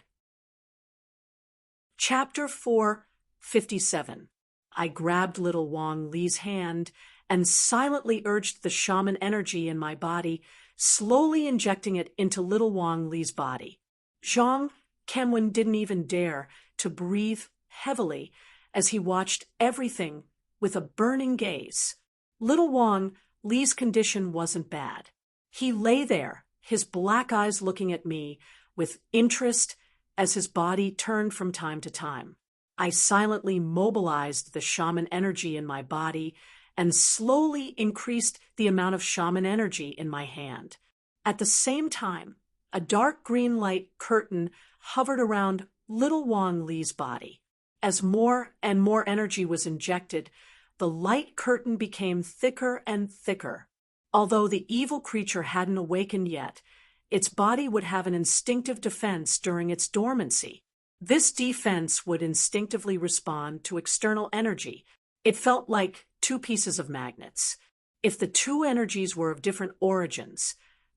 Chapter 4:57. I grabbed little Wang Li's hand and silently urged the shaman energy in my body, slowly injecting it into little Wang Li's body. Zhang Canwen didn't even dare to breathe heavily as he watched everything with a burning gaze. Little Wang Li's condition wasn't bad. He lay there, his black eyes looking at me with interest as his body turned from time to time. I silently mobilized the shaman energy in my body and slowly increased the amount of shaman energy in my hand. At the same time, a dark green light curtain hovered around little Wang Li's body. As more and more energy was injected, the light curtain became thicker and thicker. Although the evil creature hadn't awakened yet, its body would have an instinctive defense during its dormancy. This defense would instinctively respond to external energy. It felt like two pieces of magnets. If the two energies were of different origins,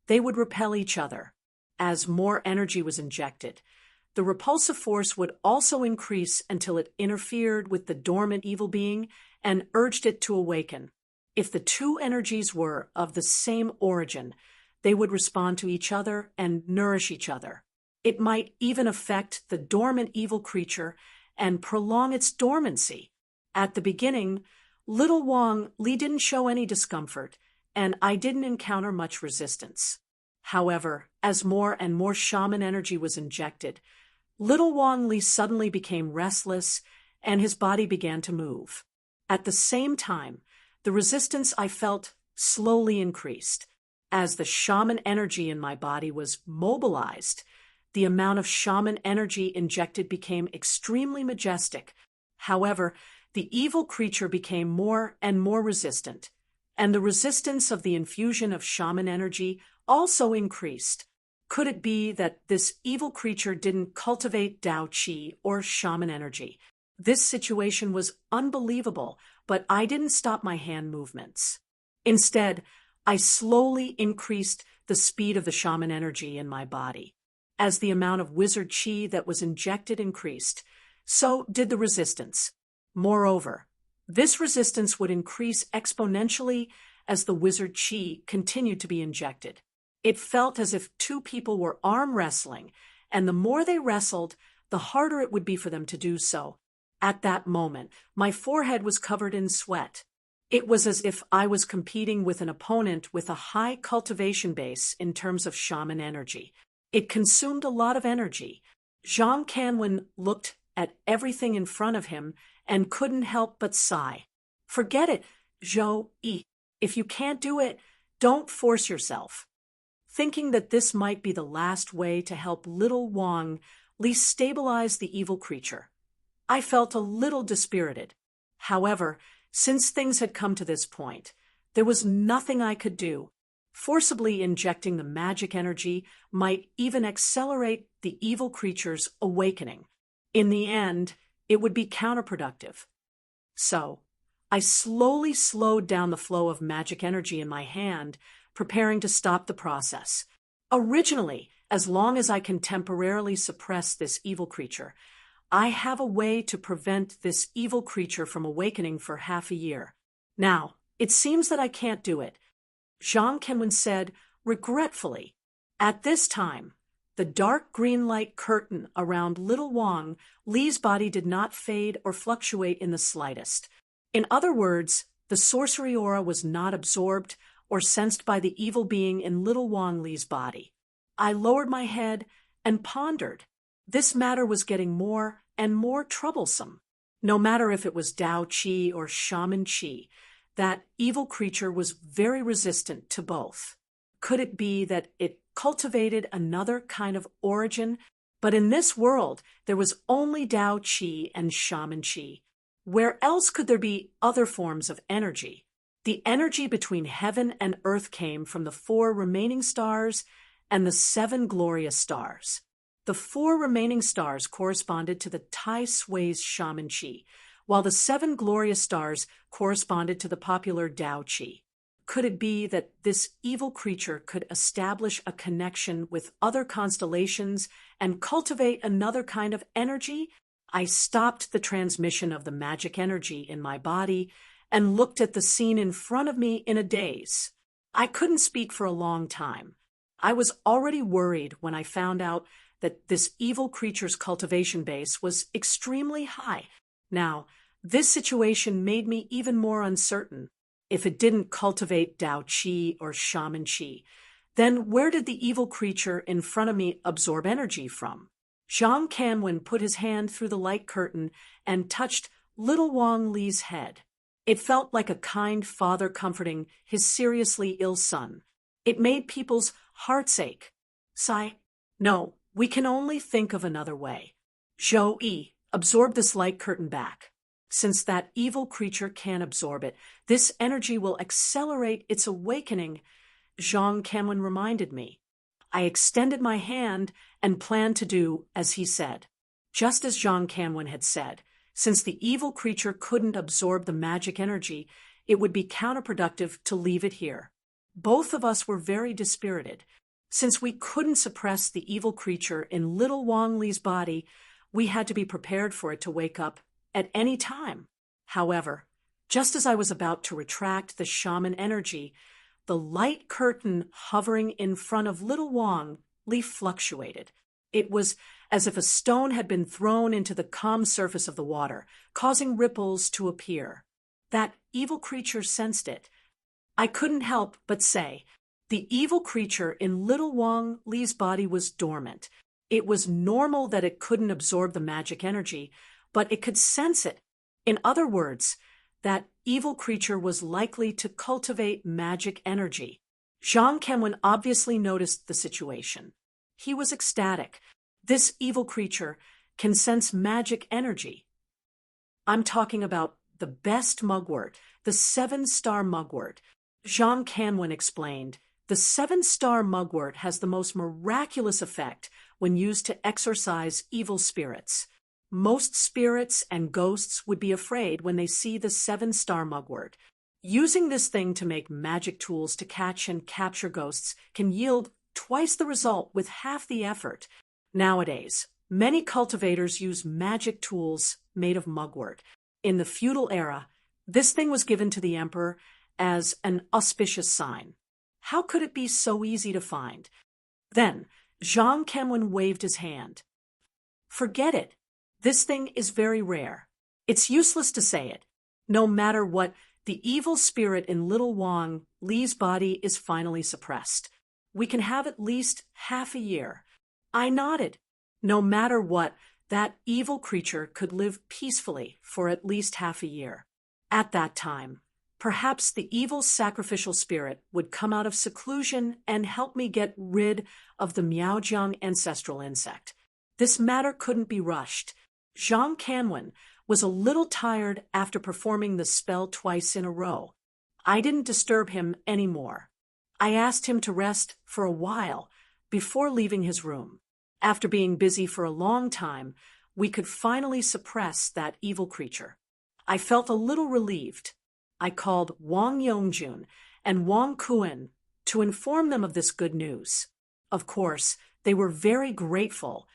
they would repel each other. As more energy was injected, the repulsive force would also increase until it interfered with the dormant evil being and urged it to awaken. If the two energies were of the same origin, they would respond to each other and nourish each other. It might even affect the dormant evil creature and prolong its dormancy. At the beginning, little Wang Li didn't show any discomfort, and I didn't encounter much resistance. However, as more and more shaman energy was injected, little Wang Li suddenly became restless and his body began to move. At the same time, the resistance I felt slowly increased. As the shaman energy in my body was mobilized, the amount of shaman energy injected became extremely majestic. However, the evil creature became more and more resistant, and the resistance of the infusion of shaman energy also increased. Could it be that this evil creature didn't cultivate Dao Qi or shaman energy? This situation was unbelievable, but I didn't stop my hand movements. Instead, I slowly increased the speed of the shaman energy in my body. As the amount of wizard qi that was injected increased, so did the resistance. Moreover, this resistance would increase exponentially as the wizard qi continued to be injected. It felt as if two people were arm wrestling, and the more they wrestled, the harder it would be for them to do so. At that moment, my forehead was covered in sweat. It was as if I was competing with an opponent with a high cultivation base in terms of shaman energy. It consumed a lot of energy. Zhang Canwen looked at everything in front of him and couldn't help but sigh. Forget it, Zhou Yi. If you can't do it, don't force yourself. Thinking that this might be the last way to help little Wang Li stabilize the evil creature, I felt a little dispirited. However, since things had come to this point, there was nothing I could do. Forcibly injecting the magic energy might even accelerate the evil creature's awakening. In the end, it would be counterproductive. So, I slowly slowed down the flow of magic energy in my hand, preparing to stop the process. Originally, as long as I can temporarily suppress this evil creature, I have a way to prevent this evil creature from awakening for half a year. Now, it seems that I can't do it. Zhang Kenwen said, regretfully. At this time, the dark green light curtain around little Wang Li's body did not fade or fluctuate in the slightest. In other words, the sorcery aura was not absorbed or sensed by the evil being in little Wang Li's body. I lowered my head and pondered. This matter was getting more and more troublesome. No matter if it was Dao Qi or Shaman Qi, that evil creature was very resistant to both. Could it be that it cultivated another kind of origin? But in this world, there was only Dao Qi and Shaman Qi. Where else could there be other forms of energy? The energy between heaven and earth came from the 4 remaining stars and the 7 glorious stars. The 4 remaining stars corresponded to the Tai Sui's Shaman Qi, while the 7 glorious stars corresponded to the popular Dao Qi. Could it be that this evil creature could establish a connection with other constellations and cultivate another kind of energy? I stopped the transmission of the magic energy in my body and looked at the scene in front of me in a daze. I couldn't speak for a long time. I was already worried when I found out that this evil creature's cultivation base was extremely high. Now, this situation made me even more uncertain. If it didn't cultivate Dao Qi or Shaman Qi, then where did the evil creature in front of me absorb energy from? Zhang Canwen put his hand through the light curtain and touched little Wang Li's head. It felt like a kind father comforting his seriously ill son. It made people's hearts ache. Sigh, no, we can only think of another way. Zhou Yi, absorb this light curtain back. Since that evil creature can absorb it, this energy will accelerate its awakening, Zhang Kanwen reminded me. I extended my hand and planned to do as he said. Just as Zhang Kanwen had said, since the evil creature couldn't absorb the magic energy, it would be counterproductive to leave it here. Both of us were very dispirited. Since we couldn't suppress the evil creature in little Wang Li's body, we had to be prepared for it to wake up at any time. However, just as I was about to retract the shaman energy, the light curtain hovering in front of little Wang Li fluctuated. It was as if a stone had been thrown into the calm surface of the water, causing ripples to appear. That evil creature sensed it. I couldn't help but say, the evil creature in little Wang Li's body was dormant. It was normal that it couldn't absorb the magic energy, but it could sense it. In other words, that evil creature was likely to cultivate magic energy. Zhang Kenwen obviously noticed the situation. He was ecstatic. This evil creature can sense magic energy. I'm talking about the best mugwort, the 7-star mugwort. Zhang Kanwen explained, the 7-star mugwort has the most miraculous effect when used to exorcise evil spirits. Most spirits and ghosts would be afraid when they see the 7-star mugwort. Using this thing to make magic tools to catch and capture ghosts can yield twice the result with half the effort. Nowadays, many cultivators use magic tools made of mugwort. In the feudal era, this thing was given to the emperor as an auspicious sign. How could it be so easy to find? Then, Zhang Kenwen waved his hand. Forget it. This thing is very rare. It's useless to say it. No matter what, the evil spirit in little Wang Li's body is finally suppressed. We can have at least half a year. I nodded. No matter what, that evil creature could live peacefully for at least half a year. At that time, perhaps the evil sacrificial spirit would come out of seclusion and help me get rid of the Miaojiang ancestral insect. This matter couldn't be rushed. Zhang Kanwen was a little tired after performing the spell twice in a row. I didn't disturb him anymore. I asked him to rest for a while before leaving his room. After being busy for a long time, we could finally suppress that evil creature. I felt a little relieved. I called Wang Yongjun and Wang Kuan to inform them of this good news. Of course, they were very grateful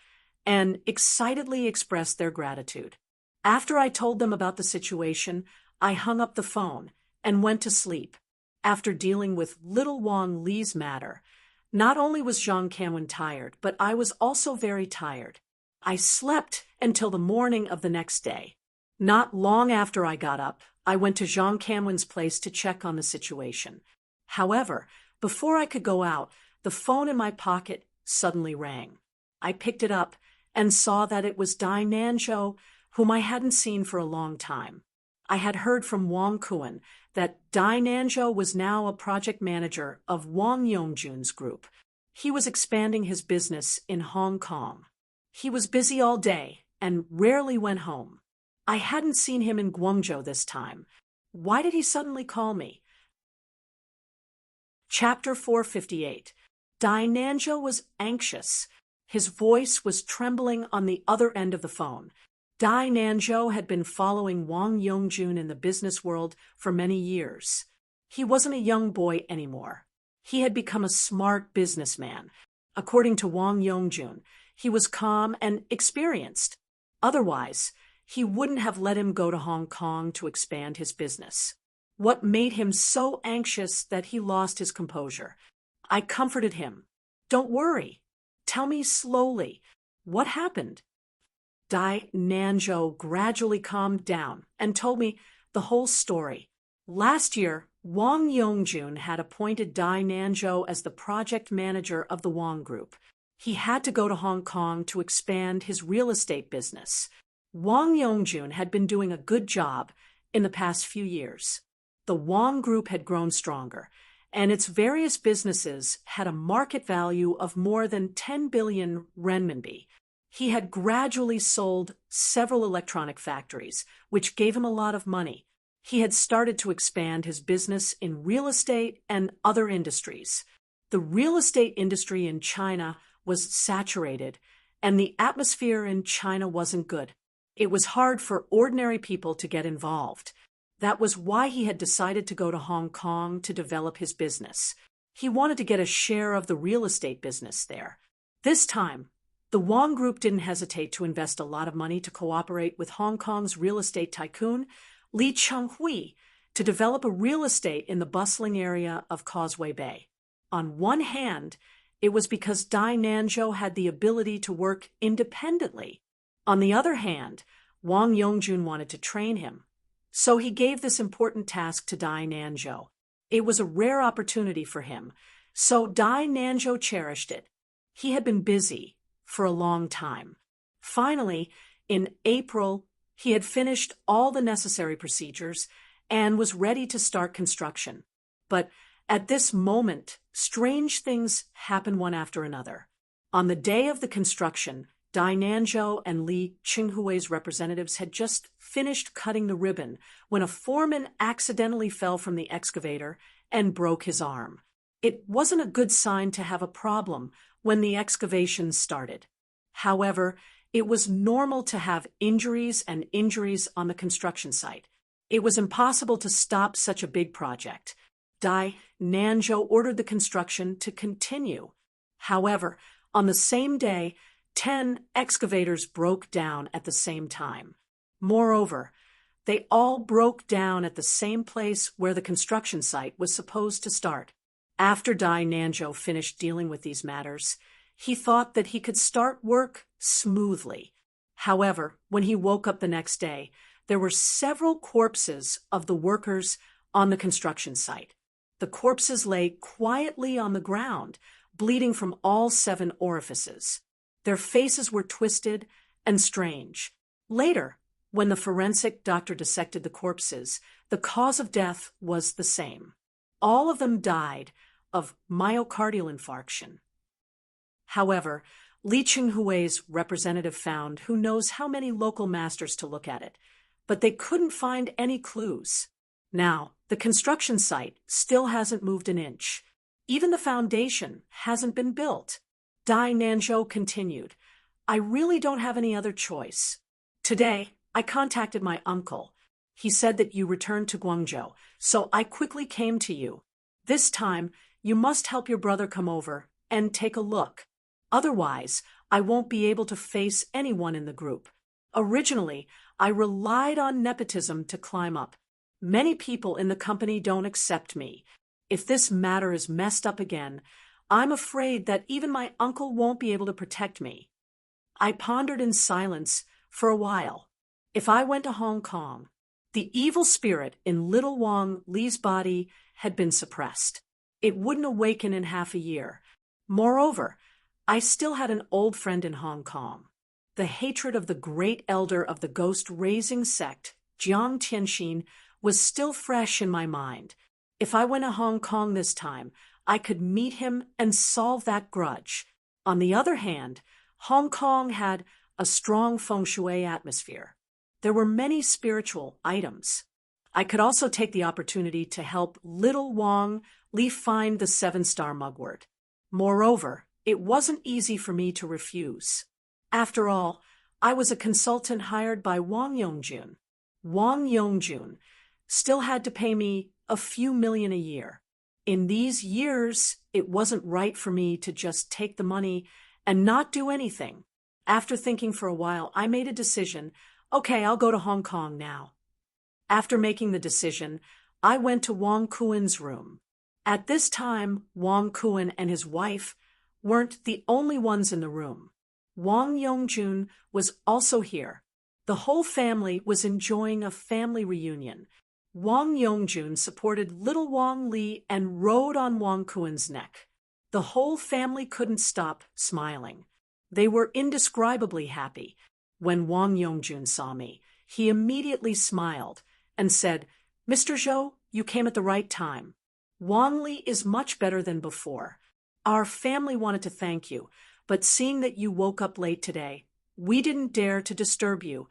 and excitedly expressed their gratitude. After I told them about the situation, I hung up the phone and went to sleep. After dealing with little Wang Li's matter, not only was Zhang Kanwen tired, but I was also very tired. I slept until the morning of the next day. Not long after I got up, I went to Zhang Kanwen's place to check on the situation. However, before I could go out, the phone in my pocket suddenly rang. I picked it up and saw that it was Dai Nanzhou, whom I hadn't seen for a long time. I had heard from Wang Kuan that Dai Nanzhou was now a project manager of Wang Yongjun's group. He was expanding his business in Hong Kong. He was busy all day and rarely went home. I hadn't seen him in Guangzhou this time. Why did he suddenly call me? Chapter 458. Dai Nanzhou was anxious. His voice was trembling on the other end of the phone. Dai Nanzhou had been following Wang Yongjun in the business world for many years. He wasn't a young boy anymore. He had become a smart businessman. According to Wang Yongjun, he was calm and experienced. Otherwise, he wouldn't have let him go to Hong Kong to expand his business. What made him so anxious that he lost his composure? I comforted him. Don't worry. Tell me slowly. What happened? Dai Nanzhou gradually calmed down and told me the whole story. Last year, Wang Yongjun had appointed Dai Nanzhou as the project manager of the Wang Group. He had to go to Hong Kong to expand his real estate business. Wang Yongjun had been doing a good job in the past few years. The Wang Group had grown stronger, and its various businesses had a market value of more than 10 billion renminbi. He had gradually sold several electronic factories, which gave him a lot of money. He had started to expand his business in real estate and other industries. The real estate industry in China was saturated, and the atmosphere in China wasn't good. It was hard for ordinary people to get involved. That was why he had decided to go to Hong Kong to develop his business. He wanted to get a share of the real estate business there. This time, the Wang Group didn't hesitate to invest a lot of money to cooperate with Hong Kong's real estate tycoon, Li Chenghui, to develop a real estate in the bustling area of Causeway Bay. On one hand, it was because Dai Nanzhou had the ability to work independently. On the other hand, Wang Yongjun wanted to train him. So he gave this important task to Dai Nanzhou. It was a rare opportunity for him, so Dai Nanzhou cherished it. He had been busy for a long time. Finally, in April, he had finished all the necessary procedures and was ready to start construction. But at this moment, strange things happened one after another. On the day of the construction, Dai Nanzhou and Li Qinghui's representatives had just finished cutting the ribbon when a foreman accidentally fell from the excavator and broke his arm. It wasn't a good sign to have a problem when the excavation started. However, it was normal to have injuries and injuries on the construction site. It was impossible to stop such a big project. Dai Nanzhou ordered the construction to continue. However, on the same day, 10 excavators broke down at the same time. Moreover, they all broke down at the same place where the construction site was supposed to start. After Dai Nanzhou finished dealing with these matters, he thought that he could start work smoothly. However, when he woke up the next day, there were several corpses of the workers on the construction site. The corpses lay quietly on the ground, bleeding from all 7 orifices. Their faces were twisted and strange. Later, when the forensic doctor dissected the corpses, the cause of death was the same. All of them died of myocardial infarction. However, Li Qinghui's representative found who knows how many local masters to look at it, but they couldn't find any clues. Now, the construction site still hasn't moved an inch. Even the foundation hasn't been built. Dai Nanzhou continued, I really don't have any other choice. Today, I contacted my uncle. He said that you returned to Guangzhou, so I quickly came to you. This time, you must help your brother come over and take a look. Otherwise, I won't be able to face anyone in the group. Originally, I relied on nepotism to climb up. Many people in the company don't accept me. If this matter is messed up again, I'm afraid that even my uncle won't be able to protect me. I pondered in silence for a while. If I went to Hong Kong, the evil spirit in little Wang Li's body had been suppressed. It wouldn't awaken in half a year. Moreover, I still had an old friend in Hong Kong. The hatred of the great elder of the ghost-raising sect, Jiang Tianxin, was still fresh in my mind. If I went to Hong Kong this time, I could meet him and solve that grudge. On the other hand, Hong Kong had a strong feng shui atmosphere. There were many spiritual items. I could also take the opportunity to help little Wang Li find the 7-star mugwort. Moreover, it wasn't easy for me to refuse. After all, I was a consultant hired by Wang Yongjun. Wang Yongjun still had to pay me a few million a year. In these years, it wasn't right for me to just take the money and not do anything. After thinking for a while, I made a decision. Okay, I'll go to Hong Kong now. After making the decision, I went to Wang Kuen's room. At this time, Wang Kuen and his wife weren't the only ones in the room. Wang Yongjun was also here. The whole family was enjoying a family reunion. Wang Yongjun supported little Wang Li and rode on Wang Kuen's neck. The whole family couldn't stop smiling. They were indescribably happy. When Wang Yongjun saw me, he immediately smiled and said, Mr. Zhou, you came at the right time. Wang Li is much better than before. Our family wanted to thank you, but seeing that you woke up late today, We didn't dare to disturb you.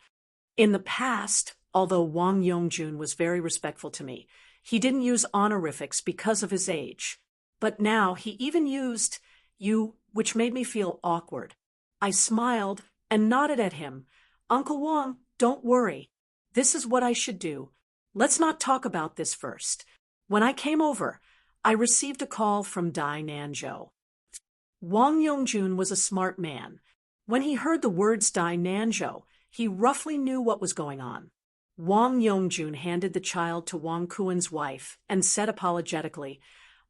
In the past, although Wang Yongjun was very respectful to me, he didn't use honorifics because of his age. But now he even used you, which made me feel awkward. I smiled and nodded at him. Uncle Wang, don't worry. This is what I should do. Let's not talk about this first. When I came over, I received a call from Dai Nanzhou. Wang Yongjun was a smart man. When he heard the words Dai Nanzhou, he roughly knew what was going on. Wang Yongjun handed the child to Wang Kuan's wife and said apologetically,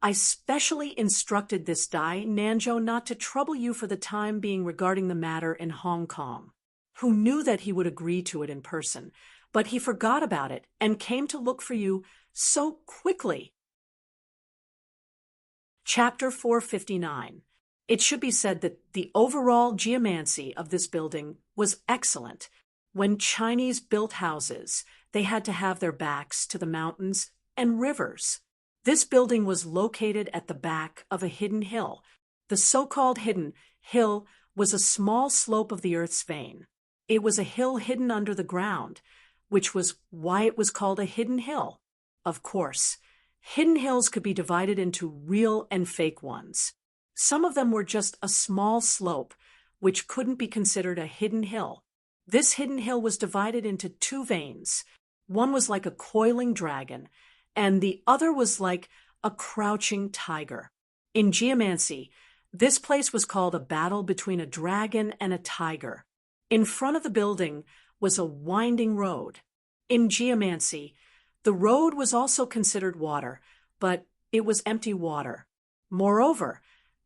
I specially instructed this Dai Nanzhou not to trouble you for the time being regarding the matter in Hong Kong. Who knew that he would agree to it in person, but he forgot about it and came to look for you so quickly. Chapter 459. It should be said that the overall geomancy of this building was excellent. When Chinese built houses, they had to have their backs to the mountains and rivers. This building was located at the back of a hidden hill. The so-called hidden hill was a small slope of the earth's vein. It was a hill hidden under the ground, which was why it was called a hidden hill. Of course, hidden hills could be divided into real and fake ones. Some of them were just a small slope, which couldn't be considered a hidden hill. This hidden hill was divided into two veins. One was like a coiling dragon, and the other was like a crouching tiger. In geomancy, this place was called a battle between a dragon and a tiger. In front of the building was a winding road. In geomancy, the road was also considered water, but it was empty water. Moreover,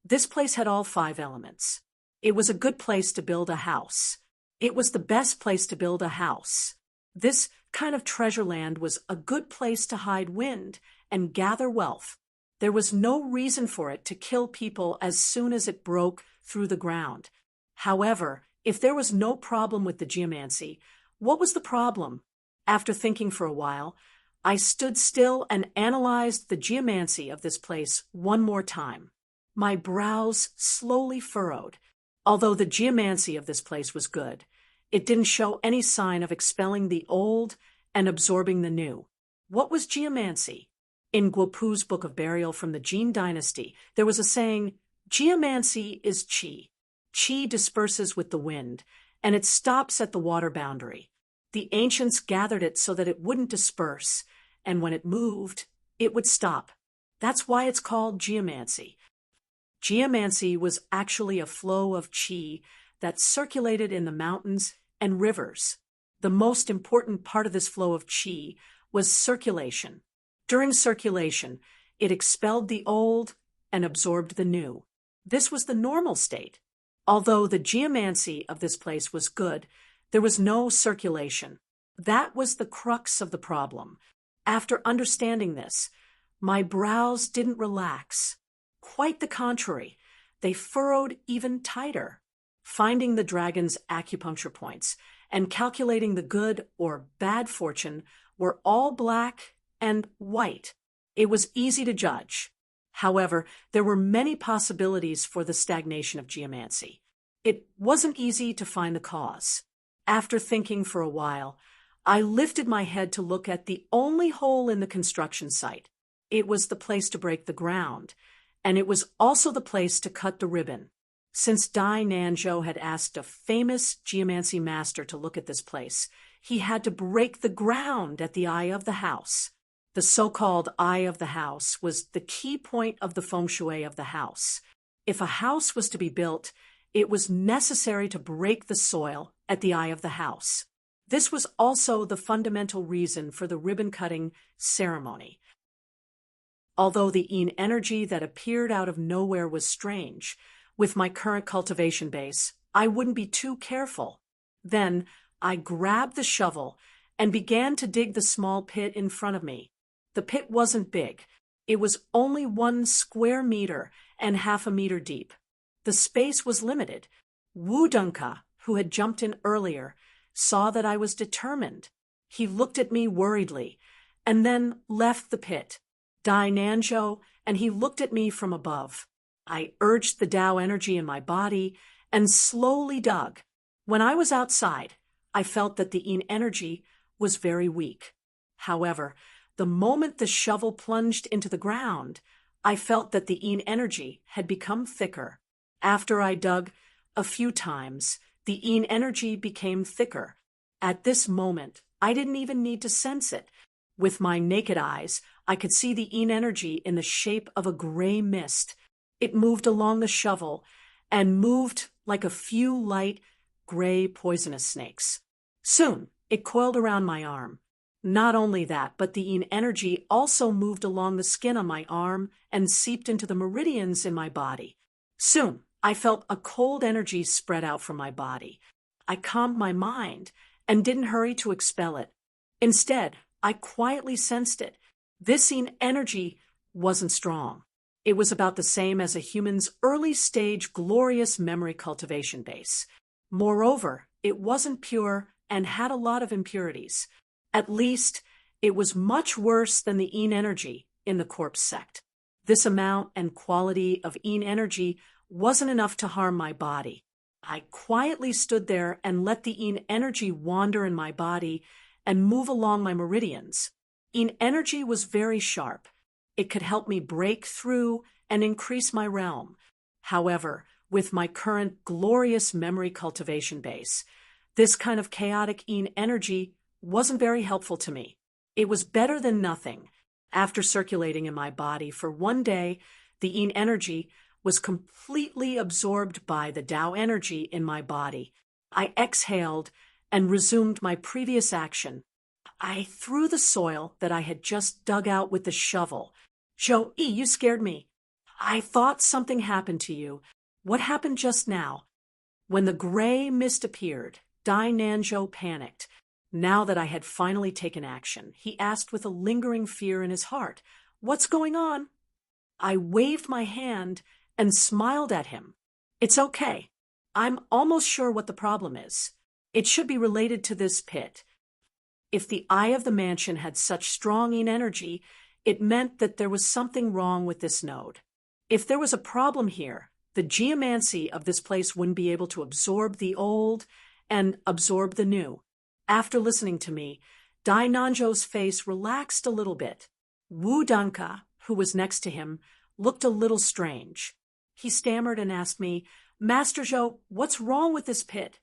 this place had all 5 elements. It was a good place to build a house. It was the best place to build a house. This kind of treasure land was a good place to hide wind and gather wealth. There was no reason for it to kill people as soon as it broke through the ground. However, if there was no problem with the geomancy, what was the problem? After thinking for a while, I stood still and analyzed the geomancy of this place one more time. My brows slowly furrowed. Although the geomancy of this place was good, it didn't show any sign of expelling the old and absorbing the new. What was geomancy? In Guopu's Book of Burial from the Jin Dynasty, there was a saying, geomancy is qi. Qi disperses with the wind, and it stops at the water boundary. The ancients gathered it so that it wouldn't disperse, and when it moved, it would stop. That's why it's called geomancy. Geomancy was actually a flow of qi that circulated in the mountains and rivers. The most important part of this flow of qi was circulation. During circulation, it expelled the old and absorbed the new. This was the normal state. Although the geomancy of this place was good, there was no circulation. That was the crux of the problem. After understanding this, my brows didn't relax. Quite the contrary, they furrowed even tighter. Finding the dragon's acupuncture points and calculating the good or bad fortune were all black and white. It was easy to judge. However, there were many possibilities for the stagnation of geomancy. It wasn't easy to find the cause. After thinking for a while, I lifted my head to look at the only hole in the construction site. It was the place to break the ground, and it was also the place to cut the ribbon. Since Dai Nanzhou had asked a famous geomancy master to look at this place, he had to break the ground at the eye of the house. The so-called eye of the house was the key point of the feng shui of the house. If a house was to be built, it was necessary to break the soil at the eye of the house. This was also the fundamental reason for the ribbon-cutting ceremony. Although the yin energy that appeared out of nowhere was strange, with my current cultivation base, I wouldn't be too careful. Then I grabbed the shovel and began to dig the small pit in front of me. The pit wasn't big. It was only 1 square meter and half a meter deep. The space was limited. Wu Dunka, who had jumped in earlier, saw that I was determined. He looked at me worriedly, and then left the pit. Dai Nanzhou, and he looked at me from above. I urged the Tao energy in my body and slowly dug. When I was outside, I felt that the yin energy was very weak. However, the moment the shovel plunged into the ground, I felt that the yin energy had become thicker. After I dug a few times, the yin energy became thicker. At this moment, I didn't even need to sense it. With my naked eyes, I could see the yin energy in the shape of a gray mist. It moved along the shovel and moved like a few light, gray poisonous snakes. Soon, it coiled around my arm. Not only that, but the yin energy also moved along the skin on my arm and seeped into the meridians in my body. Soon, I felt a cold energy spread out from my body. I calmed my mind and didn't hurry to expel it. Instead, I quietly sensed it. This yin energy wasn't strong. It was about the same as a human's early-stage glorious memory cultivation base. Moreover, it wasn't pure and had a lot of impurities. At least, it was much worse than the yin energy in the corpse sect. This amount and quality of yin energy wasn't enough to harm my body. I quietly stood there and let the yin energy wander in my body and move along my meridians. Yin energy was very sharp. It could help me break through and increase my realm. However, with my current glorious memory cultivation base, this kind of chaotic yin energy wasn't very helpful to me. It was better than nothing. After circulating in my body for one day, the yin energy was completely absorbed by the Tao energy in my body. I exhaled and resumed my previous action. I threw the soil that I had just dug out with the shovel. Zhou-Yi, you scared me. I thought something happened to you. What happened just now? When the gray mist appeared, Dai Nanzhou panicked. Now that I had finally taken action, he asked with a lingering fear in his heart, "What's going on?" I waved my hand and smiled at him. "It's okay. I'm almost sure what the problem is. It should be related to this pit." If the eye of the mansion had such strong yin energy, it meant that there was something wrong with this node. If there was a problem here, the geomancy of this place wouldn't be able to absorb the old and absorb the new. After listening to me, Dai Nanzhou's face relaxed a little bit. Wu Danka, who was next to him, looked a little strange. He stammered and asked me, "Master Zhou, what's wrong with this pit?"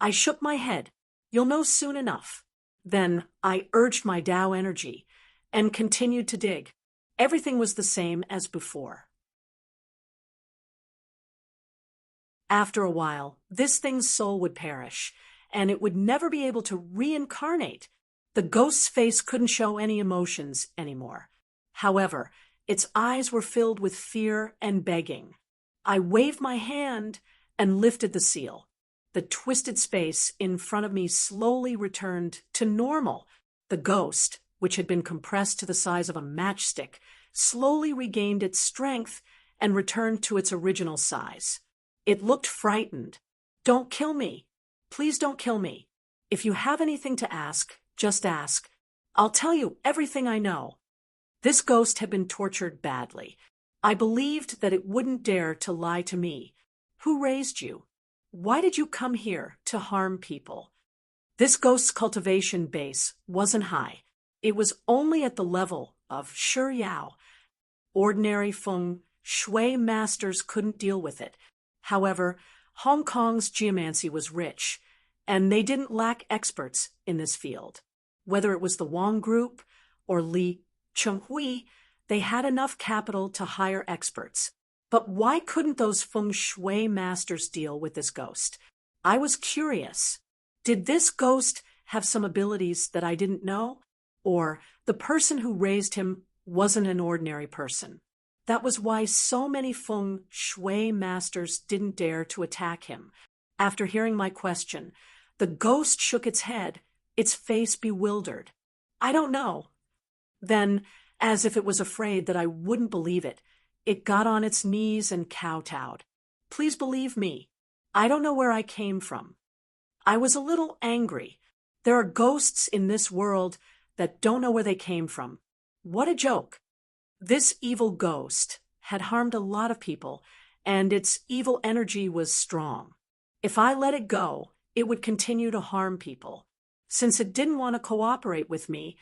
I shook my head. "You'll know soon enough." Then I urged my Tao energy and continued to dig. Everything was the same as before. After a while, this thing's soul would perish, and it would never be able to reincarnate. The ghost's face couldn't show any emotions anymore. However, its eyes were filled with fear and begging. I waved my hand and lifted the seal. The twisted space in front of me slowly returned to normal. The ghost, which had been compressed to the size of a matchstick, slowly regained its strength and returned to its original size. It looked frightened. "Don't kill me. Please don't kill me. If you have anything to ask, just ask. I'll tell you everything I know." This ghost had been tortured badly. I believed that it wouldn't dare to lie to me. "Who raised you? Why did you come here to harm people?" This ghost's cultivation base wasn't high. It was only at the level of Shi Yao. Ordinary feng shui masters couldn't deal with it. However, Hong Kong's geomancy was rich, and they didn't lack experts in this field. Whether it was the Wang Group or Li Chenghui, they had enough capital to hire experts. But why couldn't those feng shui masters deal with this ghost? I was curious. Did this ghost have some abilities that I didn't know? Or the person who raised him wasn't an ordinary person? That was why so many feng shui masters didn't dare to attack him. After hearing my question, the ghost shook its head, its face bewildered. "I don't know." Then, as if it was afraid that I wouldn't believe it, it got on its knees and kowtowed. "Please believe me. I don't know where I came from." I was a little angry. There are ghosts in this world that don't know where they came from. What a joke. This evil ghost had harmed a lot of people, and its evil energy was strong. If I let it go, it would continue to harm people. Since it didn't want to cooperate with me,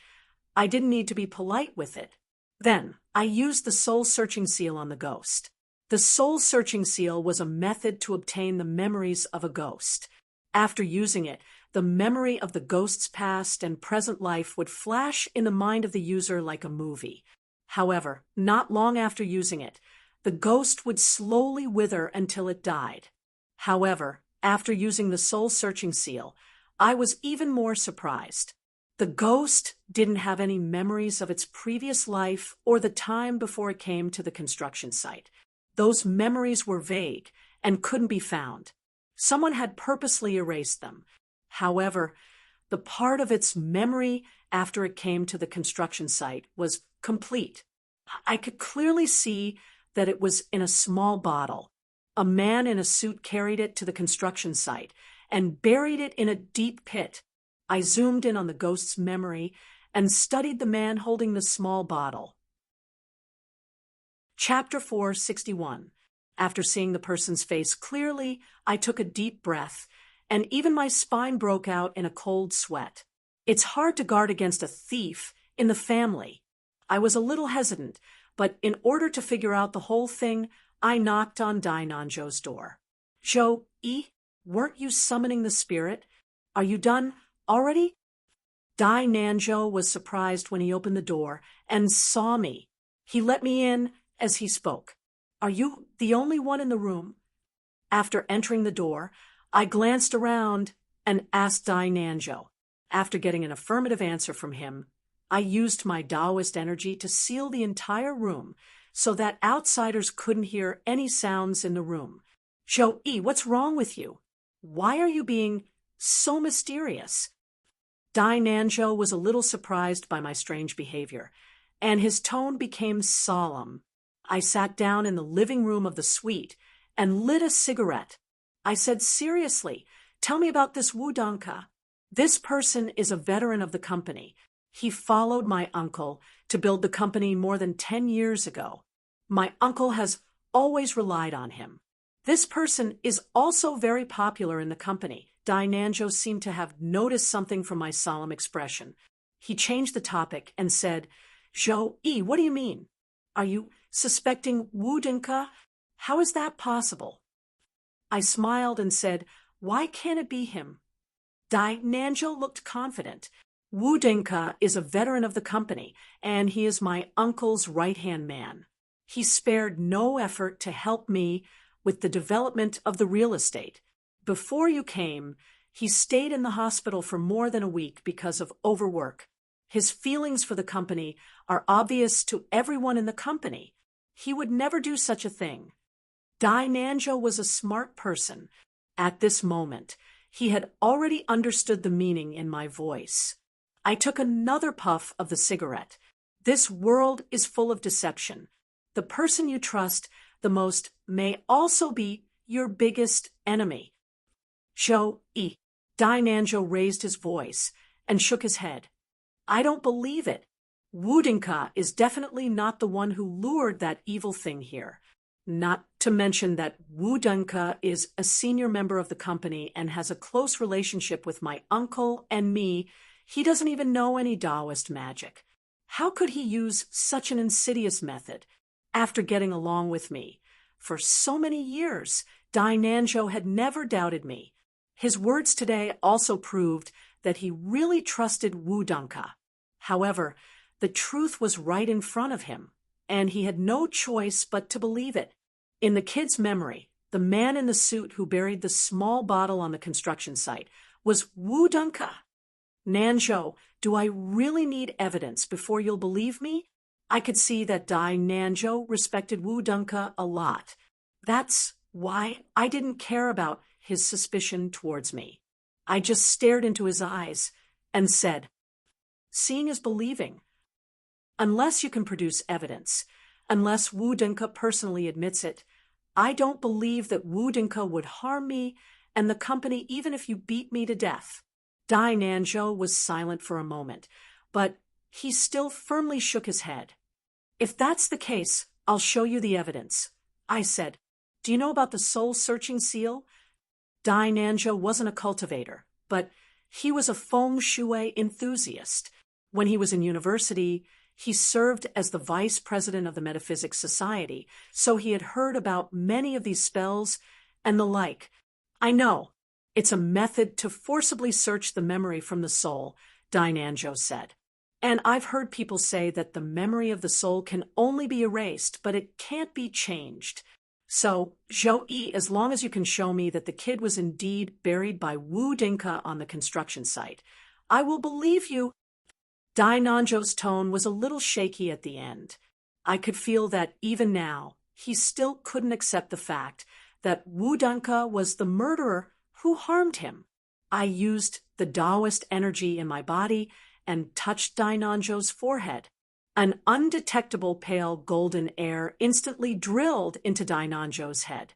I didn't need to be polite with it. Then, I used the soul-searching seal on the ghost. The soul-searching seal was a method to obtain the memories of a ghost. After using it, the memory of the ghost's past and present life would flash in the mind of the user like a movie. However, not long after using it, the ghost would slowly wither until it died. However, after using the soul-searching seal, I was even more surprised. The ghost didn't have any memories of its previous life or the time before it came to the construction site. Those memories were vague and couldn't be found. Someone had purposely erased them. However, the part of its memory after it came to the construction site was complete. I could clearly see that it was in a small bottle. A man in a suit carried it to the construction site and buried it in a deep pit. I zoomed in on the ghost's memory and studied the man holding the small bottle. Chapter 461. After seeing the person's face clearly, I took a deep breath, and even my spine broke out in a cold sweat. It's hard to guard against a thief in the family. I was a little hesitant, but in order to figure out the whole thing, I knocked on Dai Nanzhou's door. "Joe-e, weren't you summoning the spirit? Are you done already?" Dai Nanzhou was surprised when he opened the door and saw me. He let me in as he spoke. "Are you the only one in the room?" After entering the door, I glanced around and asked Dai Nanzhou. After getting an affirmative answer from him, I used my Taoist energy to seal the entire room so that outsiders couldn't hear any sounds in the room. "Joe-e, what's wrong with you? Why are you being so mysterious?" Dai Nanzhou was a little surprised by my strange behavior, and his tone became solemn. I sat down in the living room of the suite and lit a cigarette. I said, "Seriously, tell me about this Wu Donka. This person is a veteran of the company. He followed my uncle to build the company more than 10 years ago. My uncle has always relied on him. This person is also very popular in the company." Dai Nanzhou seemed to have noticed something from my solemn expression. He changed the topic and said, "Joe-e, what do you mean? Are you suspecting Wu Dinka? How is that possible?" I smiled and said, "Why can't it be him?" Dai Nanzhou looked confident. "Wu Dinka is a veteran of the company, and he is my uncle's right-hand man. He spared no effort to help me with the development of the real estate. Before you came, he stayed in the hospital for more than a week because of overwork. His feelings for the company are obvious to everyone in the company. He would never do such a thing." Dai Nanzhou was a smart person. At this moment, he had already understood the meaning in my voice. I took another puff of the cigarette. "This world is full of deception. The person you trust the most may also be your biggest enemy." "Joe-e." Dai Nanzhou raised his voice and shook his head. "I don't believe it. Wu Dinka is definitely not the one who lured that evil thing here. Not to mention that Wu Dinka is a senior member of the company and has a close relationship with my uncle and me. He doesn't even know any Taoist magic. How could he use such an insidious method after getting along with me? For so many years, Dai Nanzhou had never doubted me. His words today also proved that he really trusted Wu Dinka. However, the truth was right in front of him, and he had no choice but to believe it. In the kid's memory, the man in the suit who buried the small bottle on the construction site was Wu Dinka. "Nanzhou, do I really need evidence before you'll believe me?" I could see that Dai Nanzhou respected Wu Dinka a lot. That's why I didn't care about his suspicion towards me. I just stared into his eyes and said, "Seeing is believing. Unless you can produce evidence, unless Wu Dinka personally admits it, I don't believe that Wu Dinka would harm me and the company even if you beat me to death." Dai Nanzhou was silent for a moment, but he still firmly shook his head. "If that's the case, I'll show you the evidence," I said. "Do you know about the soul-searching seal?" Dai Nanzhou wasn't a cultivator, but he was a feng shui enthusiast. When he was in university, he served as the vice president of the Metaphysics Society, so he had heard about many of these spells and the like. I know, it's a method to forcibly search the memory from the soul, Dai Nanzhou said. And I've heard people say that the memory of the soul can only be erased, but it can't be changed. So, Zhou-Yi, as long as you can show me that the kid was indeed buried by Wu Dinka on the construction site, I will believe you. Dai Nanzhou's tone was a little shaky at the end. I could feel that even now, he still couldn't accept the fact that Wu Dinka was the murderer who harmed him. I used the Taoist energy in my body and touched Dai Nanzhou's forehead. An undetectable pale golden air instantly drilled into Dai Nanzhou's head.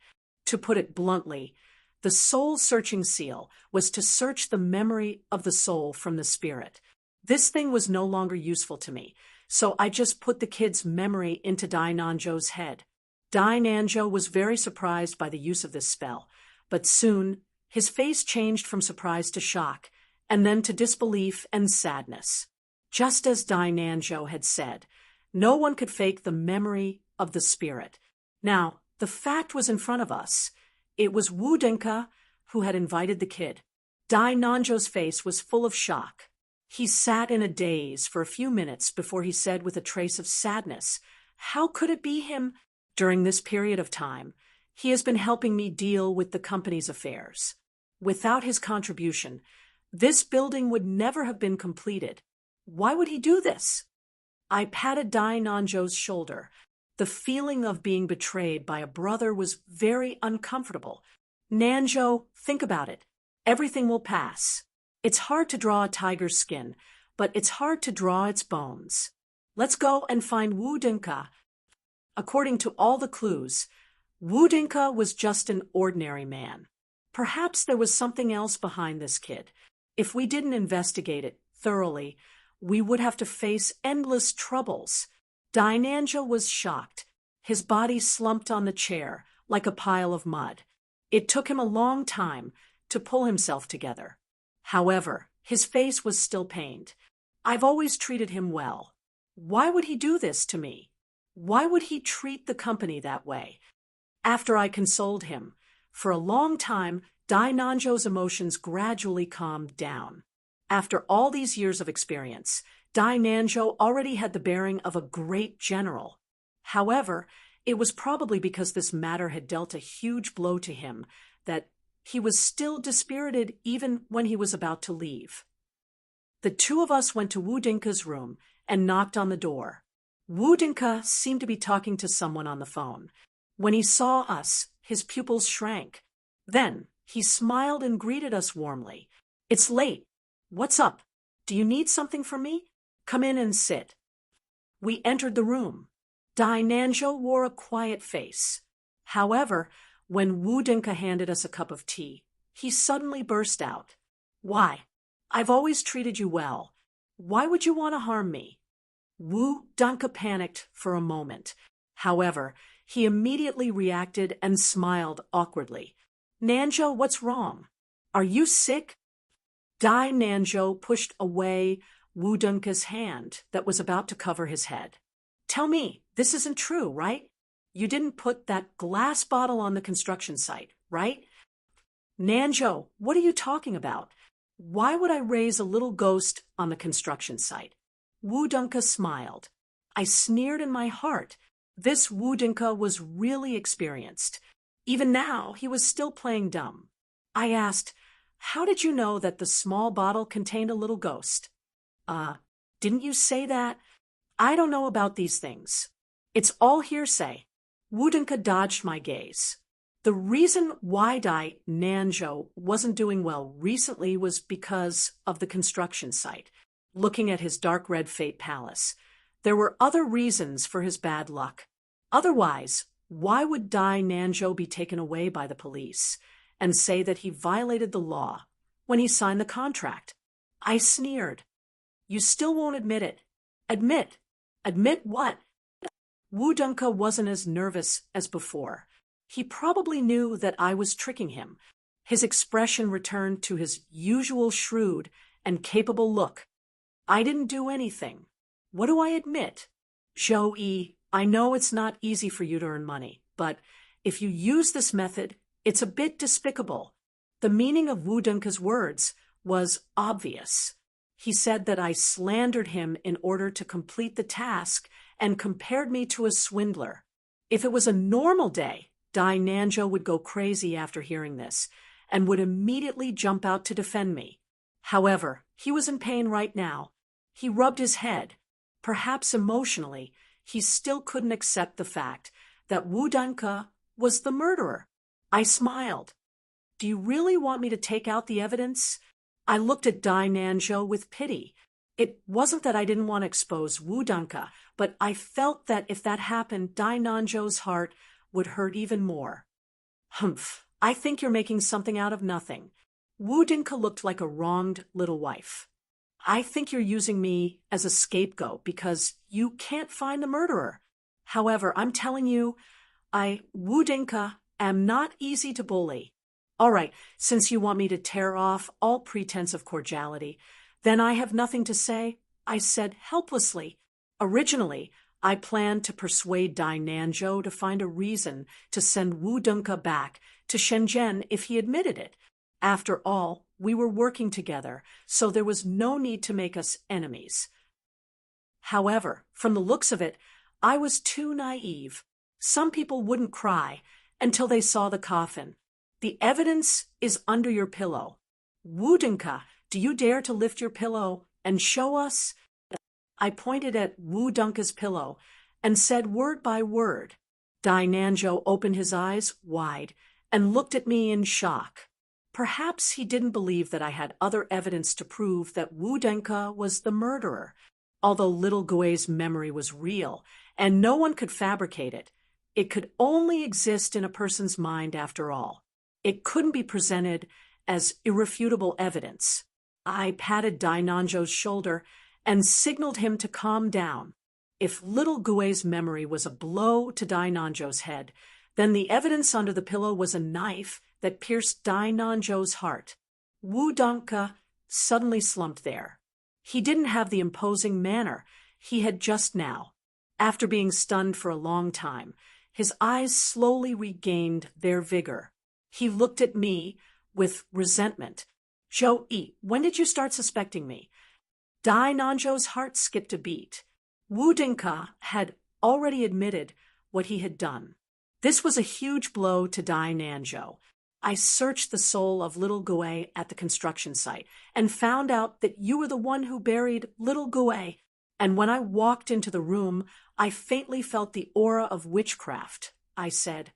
To put it bluntly, the soul-searching seal was to search the memory of the soul from the spirit. This thing was no longer useful to me, so I just put the kid's memory into Dai Nanzhou's head. Dai Nanzhou was very surprised by the use of this spell, but soon his face changed from surprise to shock, and then to disbelief and sadness. Just as Dai Nanzhou had said, no one could fake the memory of the spirit. Now, the fact was in front of us. It was Wu Dinka who had invited the kid. Dai Nanzhou's face was full of shock. He sat in a daze for a few minutes before he said with a trace of sadness, "How could it be him? During this period of time, he has been helping me deal with the company's affairs. Without his contribution, this building would never have been completed. Why would he do this?" I patted Dai Nanzhou's shoulder. The feeling of being betrayed by a brother was very uncomfortable. "Nanzhou, think about it. Everything will pass. It's hard to draw a tiger's skin, but it's hard to draw its bones. Let's go and find Wu Dinka." According to all the clues, Wu Dinka was just an ordinary man. Perhaps there was something else behind this kid. If we didn't investigate it thoroughly, we would have to face endless troubles. Dai Nanzhou was shocked. His body slumped on the chair like a pile of mud. It took him a long time to pull himself together. However, his face was still pained. I've always treated him well. Why would he do this to me? Why would he treat the company that way? After I consoled him, for a long time, Dai Nanzhou's emotions gradually calmed down. After all these years of experience, Dai Nanzhou already had the bearing of a great general. However, it was probably because this matter had dealt a huge blow to him that he was still dispirited even when he was about to leave. The two of us went to Wu Dinka's room and knocked on the door. Wu Dinka seemed to be talking to someone on the phone. When he saw us, his pupils shrank. Then he smiled and greeted us warmly. "It's late. What's up? Do you need something from me? Come in and sit." We entered the room. Dai Nanzhou wore a quiet face. However, when Wu Dinka handed us a cup of tea, he suddenly burst out. "Why? I've always treated you well. Why would you want to harm me?" Wu Dinka panicked for a moment. However, he immediately reacted and smiled awkwardly. "Nanzhou, what's wrong? Are you sick?" Dai Nanzhou pushed away Wu Dinka's hand that was about to cover his head. "Tell me, this isn't true, right? You didn't put that glass bottle on the construction site, right?" "Nanzhou, what are you talking about? Why would I raise a little ghost on the construction site?" Wu Dinka smiled. I sneered in my heart. This Wu Dinka was really experienced. Even now, he was still playing dumb. I asked, "How did you know that the small bottle contained a little ghost?" Didn't you say that?" "I don't know about these things. It's all hearsay." Wu Dinka dodged my gaze. The reason why Dai Nanzhou wasn't doing well recently was because of the construction site. Looking at his dark red fate palace, there were other reasons for his bad luck. Otherwise, why would Dai Nanzhou be taken away by the police and say that he violated the law when he signed the contract? I sneered. "You still won't admit it. Admit. Admit what?" Wu Dinka wasn't as nervous as before. He probably knew that I was tricking him, His expression returned to his usual shrewd and capable look. I didn't do anything. What do I admit? Joey, I know it's not easy for you to earn money, but if you use this method, it's a bit despicable. The meaning of Wu Dunke's words was obvious. He said that I slandered him in order to complete the task and compared me to a swindler. If it was a normal day, Dai Nanzhou would go crazy after hearing this and would immediately jump out to defend me. However, he was in pain right now. He rubbed his head. Perhaps emotionally, he still couldn't accept the fact that Wu Dunke was the murderer. I smiled. Do you really want me to take out the evidence? I looked at Dai Nanzhou with pity. It wasn't that I didn't want to expose Wu Dunke, but I felt that if that happened, Dai Nanzhou's heart would hurt even more. Humph, I think you're making something out of nothing. Wu Dunke looked like a wronged little wife. I think you're using me as a scapegoat because you can't find the murderer. However, I'm telling you, Wu Dunke, am not easy to bully. All right, since you want me to tear off all pretense of cordiality, then I have nothing to say, I said helplessly. Originally, I planned to persuade Dai Nanzhou to find a reason to send Wu Dunke back to Shenzhen if he admitted it. After all, we were working together, so there was no need to make us enemies. However, from the looks of it, I was too naive. Some people wouldn't cry until they saw the coffin. The evidence is under your pillow. Wu Dunke, do you dare to lift your pillow and show us? I pointed at Wu Dunke's pillow and said word by word. Dai Nanzhou opened his eyes wide and looked at me in shock. Perhaps he didn't believe that I had other evidence to prove that Wu Dunke was the murderer. Although little Gui's memory was real and no one could fabricate it, it could only exist in a person's mind after all. It couldn't be presented as irrefutable evidence. I patted Dai Nanzhou's shoulder and signaled him to calm down. If little Gui's memory was a blow to Dai Nanzhou's head, then the evidence under the pillow was a knife that pierced Dai Nanzhou's heart. Wu Dunke suddenly slumped there. He didn't have the imposing manner he had just now. After being stunned for a long time, his eyes slowly regained their vigor. He looked at me with resentment. Joey, when did you start suspecting me? Dai Nanzhou's heart skipped a beat. Wu Dunke had already admitted what he had done. This was a huge blow to Dai Nanzhou. I searched the soul of little Gui at the construction site and found out that you were the one who buried little Gui. And when I walked into the room, I faintly felt the aura of witchcraft. I said,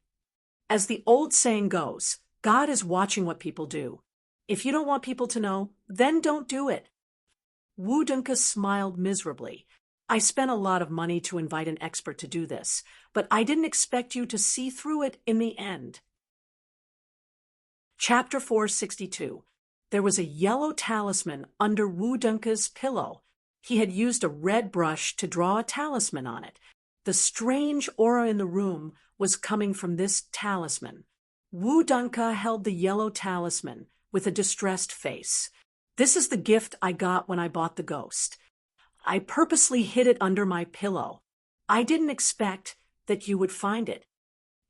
as the old saying goes, God is watching what people do. If you don't want people to know, then don't do it. Wu Dunke smiled miserably. I spent a lot of money to invite an expert to do this, but I didn't expect you to see through it in the end. Chapter 462. There was a yellow talisman under Wu Dunke's pillow. He had used a red brush to draw a talisman on it. The strange aura in the room was coming from this talisman. Wu Dunke held the yellow talisman with a distressed face. This is the gift I got when I bought the ghost. I purposely hid it under my pillow. I didn't expect that you would find it.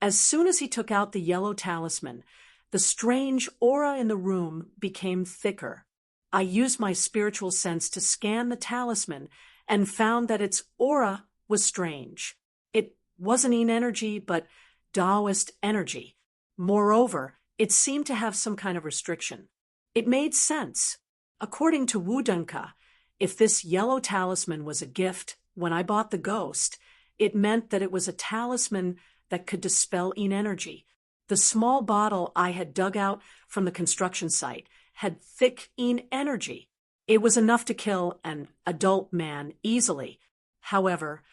As soon as he took out the yellow talisman, the strange aura in the room became thicker. I used my spiritual sense to scan the talisman and found that its aura was strange. It wasn't Yin energy, but Taoist energy. Moreover, it seemed to have some kind of restriction. It made sense. According to Wu Dunke, if this yellow talisman was a gift when I bought the ghost, it meant that it was a talisman that could dispel Yin energy. The small bottle I had dug out from the construction site had thick Yin energy. It was enough to kill an adult man easily. However,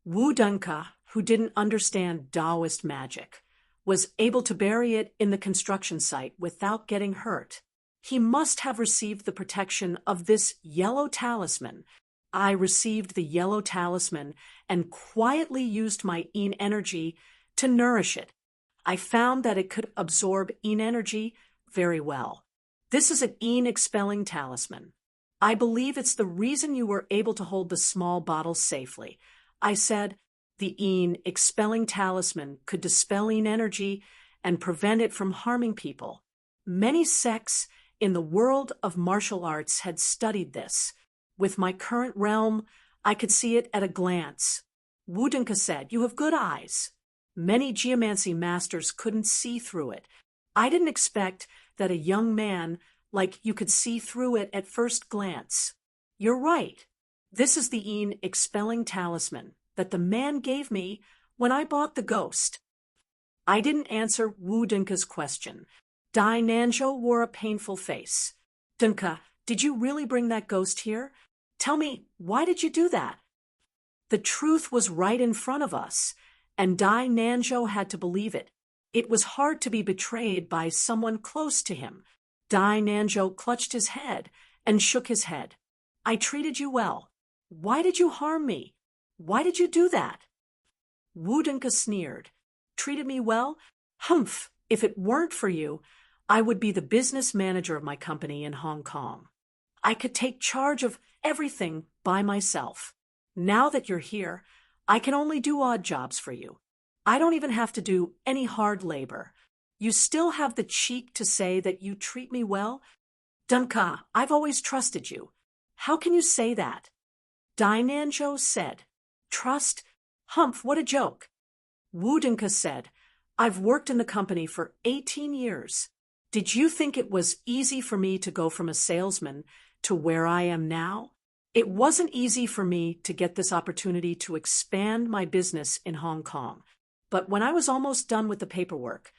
Wu Dunke, who didn't understand Taoist magic, was able to bury it in the construction site without getting hurt. He must have received the protection of this yellow talisman. I received the yellow talisman and quietly used my Yin energy to nourish it. I found that it could absorb Yin energy Very well. This is an expelling talisman. I believe it's the reason you were able to hold the small bottle safely. I said the expelling talisman could dispel energy and prevent it from harming people. Many sects in the world of martial arts had studied this. With my current realm, I could see it at a glance. Wudinka said, "You have good eyes." Many geomancy masters couldn't see through it. I didn't expect that a young man like you could see through it at first glance. You're right. This is the expelling talisman that the man gave me when I bought the ghost. I didn't answer Wu Dinka's question. Dai Nanzhou wore a painful face. Dinka, did you really bring that ghost here? Tell me, why did you do that? The truth was right in front of us, and Dai Nanzhou had to believe it. It was hard to be betrayed by someone close to him. Dai Nanzhou clutched his head and shook his head. I treated you well. Why did you harm me? Why did you do that? Wu Dinka sneered. Treated me well? Humph, if it weren't for you, I would be the business manager of my company in Hong Kong. I could take charge of everything by myself. Now that you're here, I can only do odd jobs for you. I don't even have to do any hard labor. You still have the cheek to say that you treat me well? Dunka, I've always trusted you. How can you say that? Dai Nanzhou said. Trust? Humph, what a joke. Wu Dinka said, I've worked in the company for 18 years. Did you think it was easy for me to go from a salesman to where I am now? It wasn't easy for me to get this opportunity to expand my business in Hong Kong. But when I was almost done with the paperwork,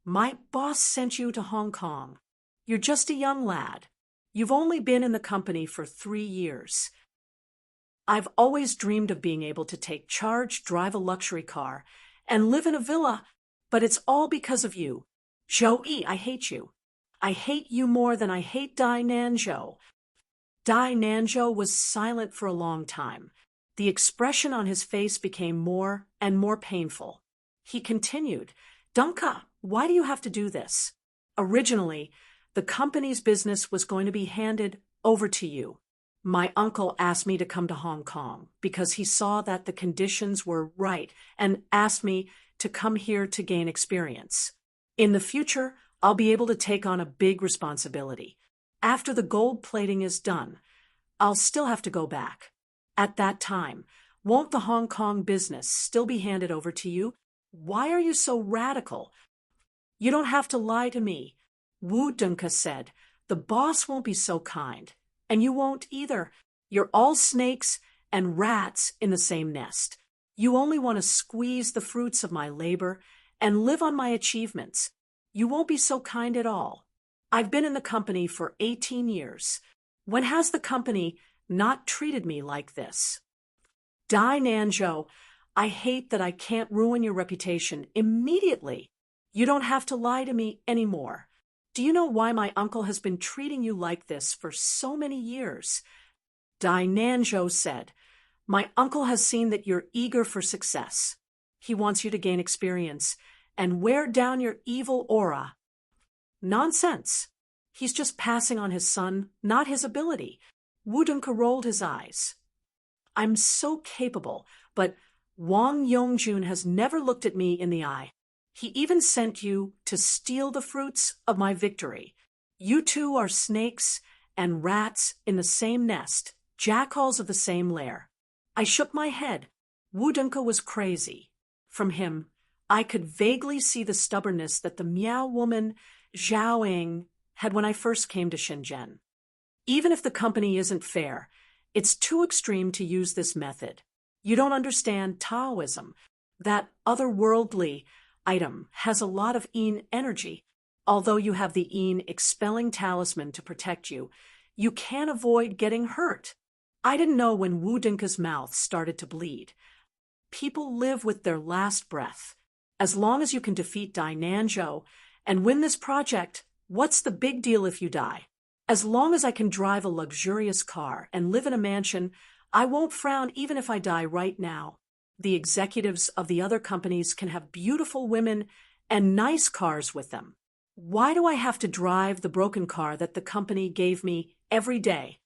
my boss sent you to Hong Kong. You're just a young lad. You've only been in the company for 3 years. I've always dreamed of being able to take charge, drive a luxury car, and live in a villa, but it's all because of you. Zhou Yi, I hate you. I hate you more than I hate Dai Nanzhou. Dai Nanzhou was silent for a long time. The expression on his face became more and more painful. He continued, Dunka, why do you have to do this? Originally, the company's business was going to be handed over to you. My uncle asked me to come to Hong Kong because he saw that the conditions were right and asked me to come here to gain experience. In the future, I'll be able to take on a big responsibility. After the gold plating is done, I'll still have to go back. At that time, won't the Hong Kong business still be handed over to you? Why are you so radical? You don't have to lie to me. Wu Dunka said, the boss won't be so kind. And you won't either. You're all snakes and rats in the same nest. You only want to squeeze the fruits of my labor and live on my achievements. You won't be so kind at all. I've been in the company for 18 years. When has the company not treated me like this? Dai Nanzhou, I hate that I can't ruin your reputation immediately. You don't have to lie to me anymore. Do you know why my uncle has been treating you like this for so many years? Dai Nanzhou said, my uncle has seen that you're eager for success. He wants you to gain experience and wear down your evil aura. Nonsense. He's just passing on his son, not his ability. Wu Dunka rolled his eyes. I'm so capable, but Wang Yongjun has never looked at me in the eye. He even sent you to steal the fruits of my victory. You two are snakes and rats in the same nest, jackals of the same lair. I shook my head. Wu Dunka was crazy. From him, I could vaguely see the stubbornness that the Miao woman, Zhao Eng, had when I first came to Shenzhen. Even if the company isn't fair, it's too extreme to use this method. You don't understand Taoism. That otherworldly item has a lot of energy. Although you have the expelling talisman to protect you, you can't avoid getting hurt. I didn't know when Wu Dinka's mouth started to bleed. People live with their last breath. As long as you can defeat Dai Nanzhou and win this project, what's the big deal if you die? As long as I can drive a luxurious car and live in a mansion, I won't frown even if I die right now. The executives of the other companies can have beautiful women and nice cars with them. Why do I have to drive the broken car that the company gave me every day?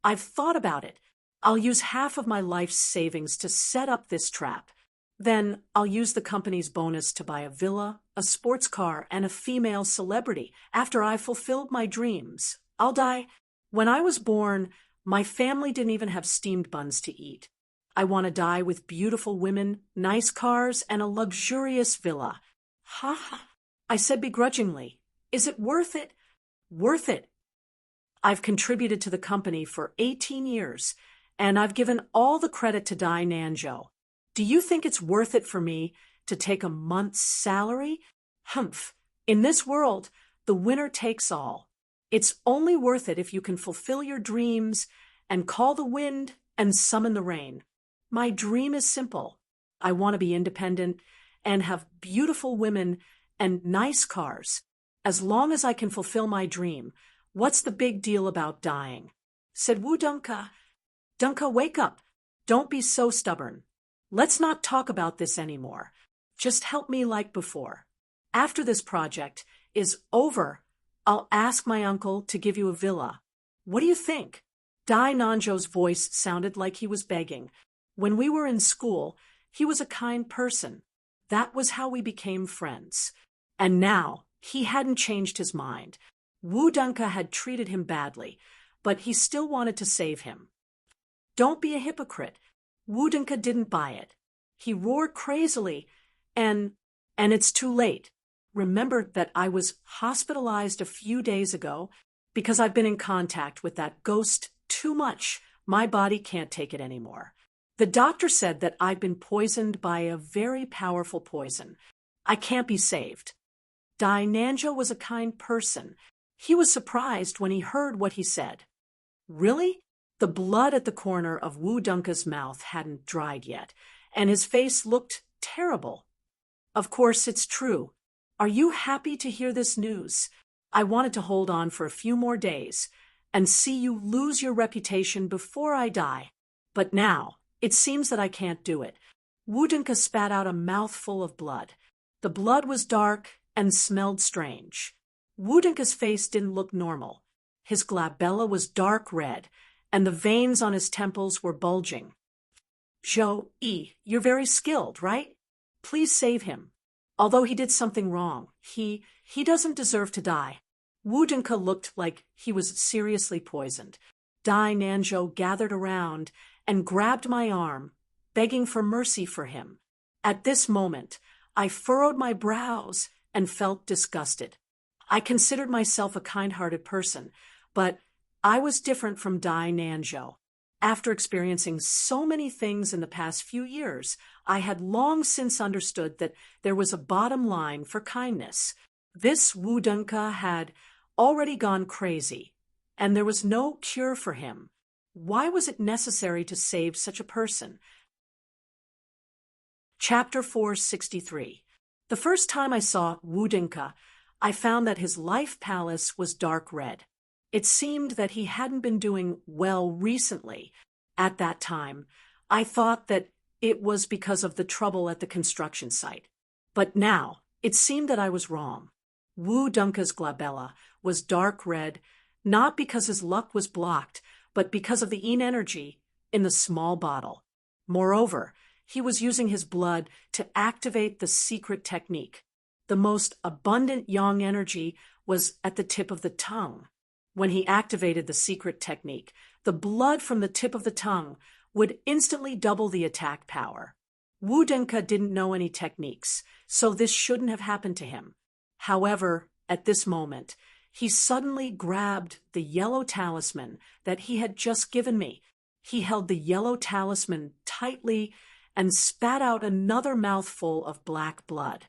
I've thought about it. I'll use half of my life's savings to set up this trap. Then I'll use the company's bonus to buy a villa, a sports car, and a female celebrity. After I've fulfilled my dreams, I'll die. When I was born, my family didn't even have steamed buns to eat. I want to die with beautiful women, nice cars, and a luxurious villa. Ha ha. I said begrudgingly, is it worth it? Worth it. I've contributed to the company for 18 years, and I've given all the credit to Dai Nanzhou. Do you think it's worth it for me to take a month's salary? Humph. In this world, the winner takes all. It's only worth it if you can fulfill your dreams and call the wind and summon the rain. My dream is simple. I want to be independent and have beautiful women and nice cars. As long as I can fulfill my dream, what's the big deal about dying? Said Wu Dunka. Dunka, wake up. Don't be so stubborn. Let's not talk about this anymore. Just help me like before. After this project is over, I'll ask my uncle to give you a villa. What do you think? Dai Nanzhou's voice sounded like he was begging. When we were in school, he was a kind person. That was how we became friends. And now, he hadn't changed his mind. Wu Dunka had treated him badly, but he still wanted to save him. Don't be a hypocrite. Wu Dunka didn't buy it. He roared crazily, and it's too late. Remembered that I was hospitalized a few days ago because I've been in contact with that ghost too much. My body can't take it anymore. The doctor said that I've been poisoned by a very powerful poison. I can't be saved. Dai Nanzhou was a kind person. He was surprised when he heard what he said. Really? The blood at the corner of Wu Dunka's mouth hadn't dried yet, and his face looked terrible. Of course, it's true. Are you happy to hear this news? I wanted to hold on for a few more days and see you lose your reputation before I die. But now, it seems that I can't do it. Wu Dunka spat out a mouthful of blood. The blood was dark and smelled strange. Wu Dunka's face didn't look normal. His glabella was dark red, and the veins on his temples were bulging. Zhou Yi, you're very skilled, right? Please save him. Although he did something wrong, he doesn't deserve to die. Wu Dunka looked like he was seriously poisoned. Dai Nanzhou gathered around and grabbed my arm, begging for mercy for him. At this moment, I furrowed my brows and felt disgusted. I considered myself a kind-hearted person, but I was different from Dai Nanzhou. After experiencing so many things in the past few years, I had long since understood that there was a bottom line for kindness. This Wu Dunka had already gone crazy, and there was no cure for him. Why was it necessary to save such a person? Chapter 463. The first time I saw Wu Dunka, I found that his life palace was dark red. It seemed that he hadn't been doing well recently. At that time, I thought that it was because of the trouble at the construction site. But now, it seemed that I was wrong. Wu Dunka's glabella was dark red, not because his luck was blocked, but because of the yin energy in the small bottle. Moreover, he was using his blood to activate the secret technique. The most abundant yang energy was at the tip of the tongue. When he activated the secret technique, the blood from the tip of the tongue would instantly double the attack power. Wu Dunka didn't know any techniques, so this shouldn't have happened to him. However, at this moment, he suddenly grabbed the yellow talisman that he had just given me. He held the yellow talisman tightly and spat out another mouthful of black blood.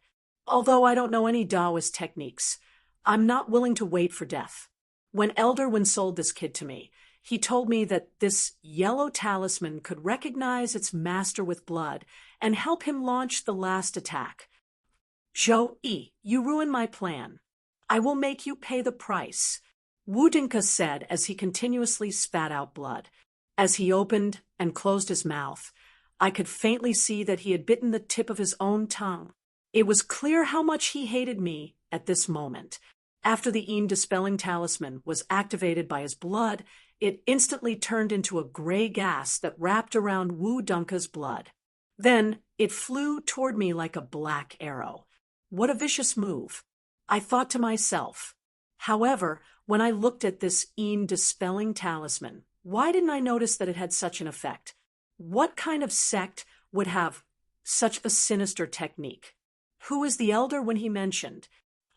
Although I don't know any Taoist techniques, I'm not willing to wait for death. When Elder Wen sold this kid to me, he told me that this yellow talisman could recognize its master with blood and help him launch the last attack. Zhou Yi, you ruined my plan. I will make you pay the price, Wu Dunka said as he continuously spat out blood. As he opened and closed his mouth, I could faintly see that he had bitten the tip of his own tongue. It was clear how much he hated me at this moment. After the Een dispelling talisman was activated by his blood, it instantly turned into a gray gas that wrapped around Wu Dunka's blood. Then it flew toward me like a black arrow. What a vicious move, I thought to myself. However, when I looked at this Een dispelling talisman, why didn't I notice that it had such an effect? What kind of sect would have such a sinister technique? Who is the elder when he mentioned?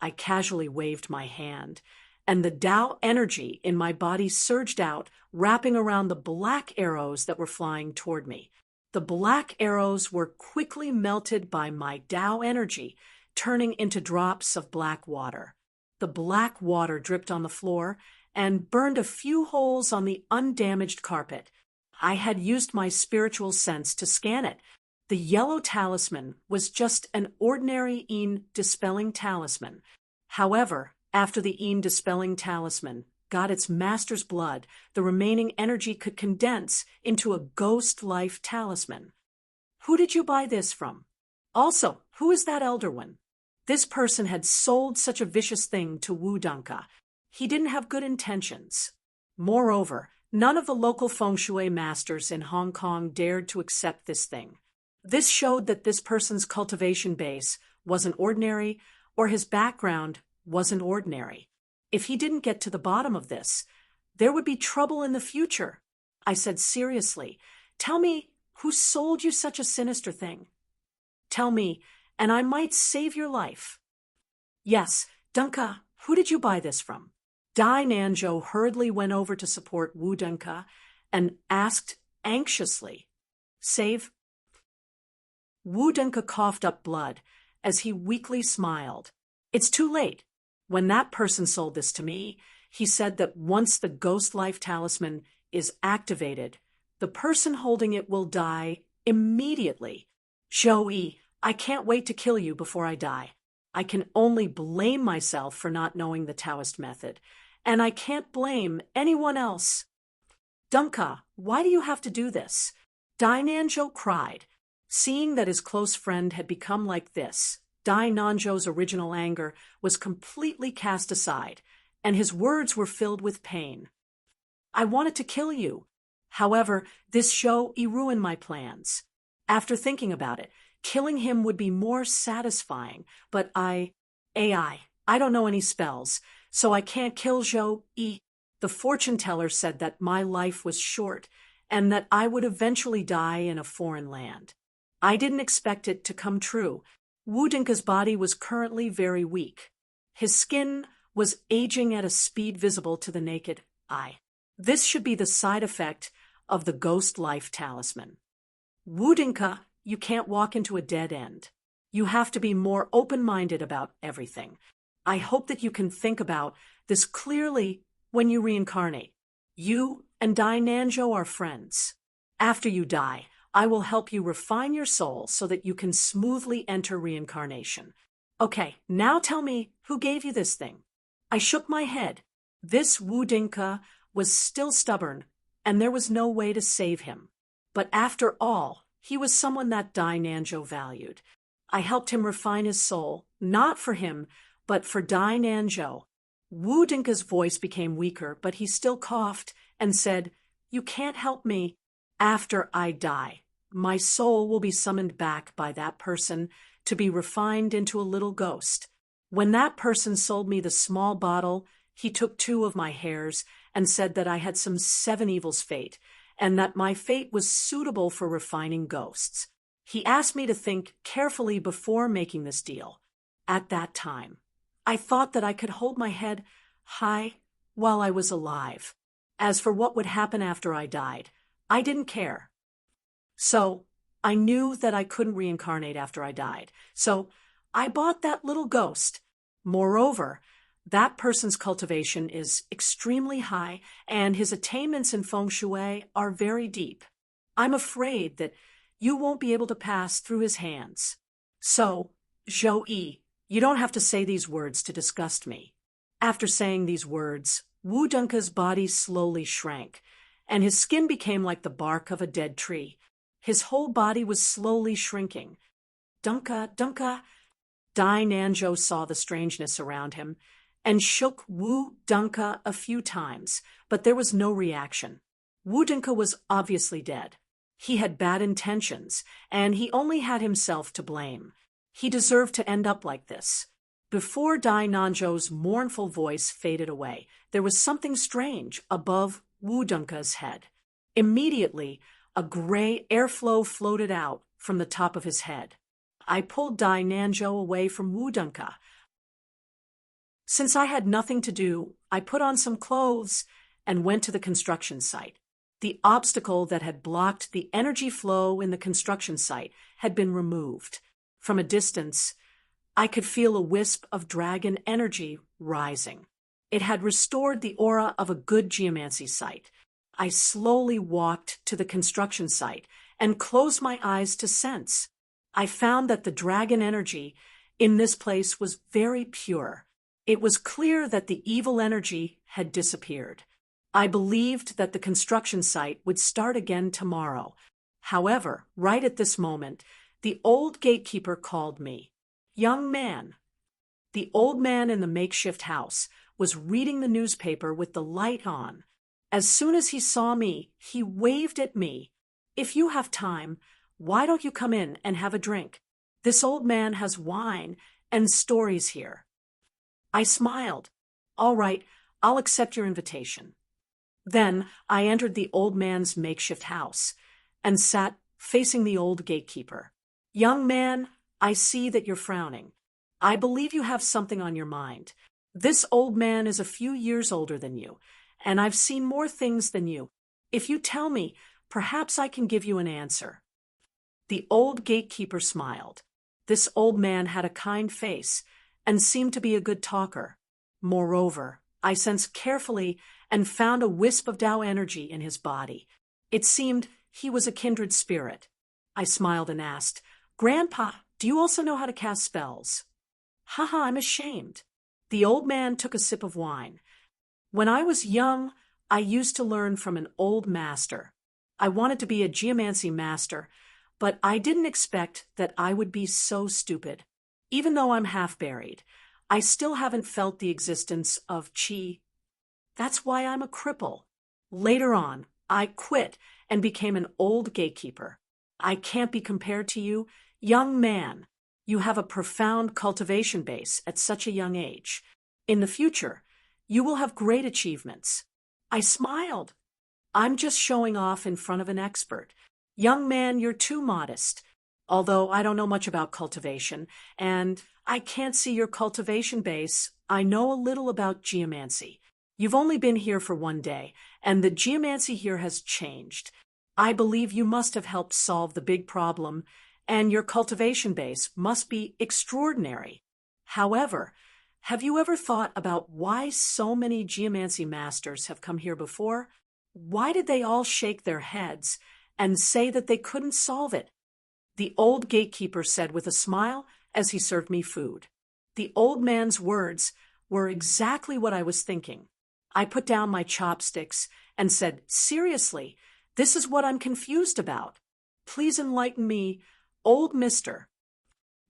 I casually waved my hand, and the Tao energy in my body surged out, wrapping around the black arrows that were flying toward me. The black arrows were quickly melted by my Tao energy, turning into drops of black water. The black water dripped on the floor and burned a few holes on the undamaged carpet. I had used my spiritual sense to scan it. The yellow talisman was just an ordinary Een dispelling talisman. However, after the Een dispelling talisman got its master's blood, the remaining energy could condense into a ghost life talisman. Who did you buy this from? Also, who is that elder one? This person had sold such a vicious thing to Wu Dunka. He didn't have good intentions. Moreover, none of the local feng shui masters in Hong Kong dared to accept this thing. This showed that this person's cultivation base wasn't ordinary, or his background wasn't ordinary. If he didn't get to the bottom of this, there would be trouble in the future. I said seriously, tell me who sold you such a sinister thing. Tell me, and I might save your life. Yes, Dunka, who did you buy this from? Dai Nanzhou hurriedly went over to support Wu Dunka and asked anxiously, Save? Wu Dunka coughed up blood as he weakly smiled. It's too late. When that person sold this to me, he said that once the ghost life talisman is activated, the person holding it will die immediately. Zhou, I can't wait to kill you before I die. I can only blame myself for not knowing the Taoist method, and I can't blame anyone else. Dunka, why do you have to do this? Dai Nanzhou cried. Seeing that his close friend had become like this, Dai Nanzhou's original anger was completely cast aside, and his words were filled with pain. I wanted to kill you. However, this show ruined my plans. After thinking about it, killing him would be more satisfying, but I don't know any spells, so I can't kill Zhou. The fortune teller said that my life was short and that I would eventually die in a foreign land. I didn't expect it to come true. Wu Dinka's body was currently very weak. His skin was aging at a speed visible to the naked eye. This should be the side effect of the ghost life talisman. Wu Dinka, you can't walk into a dead end. You have to be more open-minded about everything. I hope that you can think about this clearly when you reincarnate. You and Dai Nanzhou are friends. After you die, I will help you refine your soul so that you can smoothly enter reincarnation. Okay, now tell me who gave you this thing. I shook my head. This Wu Dinka was still stubborn, and there was no way to save him. But after all, he was someone that Dai Nanzhou valued. I helped him refine his soul, not for him, but for Dai Nanzhou. Wu Dinka's voice became weaker, but he still coughed and said, You can't help me. After I die, my soul will be summoned back by that person to be refined into a little ghost. When that person sold me the small bottle, he took 2 of my hairs and said that I had some 7 evils fate, and that my fate was suitable for refining ghosts. He asked me to think carefully before making this deal. At that time, I thought that I could hold my head high while I was alive. As for what would happen after I died, I didn't care. So, I knew that I couldn't reincarnate after I died. So, I bought that little ghost. Moreover, that person's cultivation is extremely high, and his attainments in feng shui are very deep. I'm afraid that you won't be able to pass through his hands. So, Zhou, you don't have to say these words to disgust me. After saying these words, Wu Dunka's body slowly shrank, and his skin became like the bark of a dead tree. His whole body was slowly shrinking. Dunka, Dai Nanzhou saw the strangeness around him and shook Wu Dunka a few times, but there was no reaction. Wu Dunka was obviously dead. He had bad intentions, and he only had himself to blame. He deserved to end up like this. Before Dai Nanzhou's mournful voice faded away, there was something strange above Wu Dunka's head. Immediately, a gray airflow floated out from the top of his head. I pulled Dai Nanzhou away from Wu Dunka. Since I had nothing to do, I put on some clothes and went to the construction site. The obstacle that had blocked the energy flow in the construction site had been removed. From a distance, I could feel a wisp of dragon energy rising. It had restored the aura of a good geomancy site. I slowly walked to the construction site and closed my eyes to sense. I found that the dragon energy in this place was very pure. It was clear that the evil energy had disappeared. I believed that the construction site would start again tomorrow. However, right at this moment, the old gatekeeper called me. "Young man." The old man in the makeshift house was reading the newspaper with the light on. As soon as he saw me, he waved at me. "If you have time, why don't you come in and have a drink? This old man has wine and stories here." I smiled. "All right, I'll accept your invitation." Then I entered the old man's makeshift house and sat facing the old gatekeeper. "Young man, I see that you're frowning. I believe you have something on your mind. This old man is a few years older than you, and I've seen more things than you. If you tell me, perhaps I can give you an answer." The old gatekeeper smiled. This old man had a kind face and seemed to be a good talker. Moreover, I sensed carefully and found a wisp of Tao energy in his body. It seemed he was a kindred spirit. I smiled and asked, "Grandpa, do you also know how to cast spells?" "Haha, I'm ashamed." The old man took a sip of wine. "When I was young, I used to learn from an old master. I wanted to be a geomancy master, but I didn't expect that I would be so stupid. Even though I'm half buried, I still haven't felt the existence of qi. That's why I'm a cripple. Later on, I quit and became an old gatekeeper. I can't be compared to you. Young man, you have a profound cultivation base at such a young age. In the future, you will have great achievements." I smiled. "I'm just showing off in front of an expert. Young man, you're too modest. Although I don't know much about cultivation, and I can't see your cultivation base, I know a little about geomancy. You've only been here for one day, and the geomancy here has changed. I believe you must have helped solve the big problem, and your cultivation base must be extraordinary. However, have you ever thought about why so many geomancy masters have come here before? Why did they all shake their heads and say that they couldn't solve it?" The old gatekeeper said with a smile as he served me food. The old man's words were exactly what I was thinking. I put down my chopsticks and said, "Seriously, this is what I'm confused about. Please enlighten me, old mister."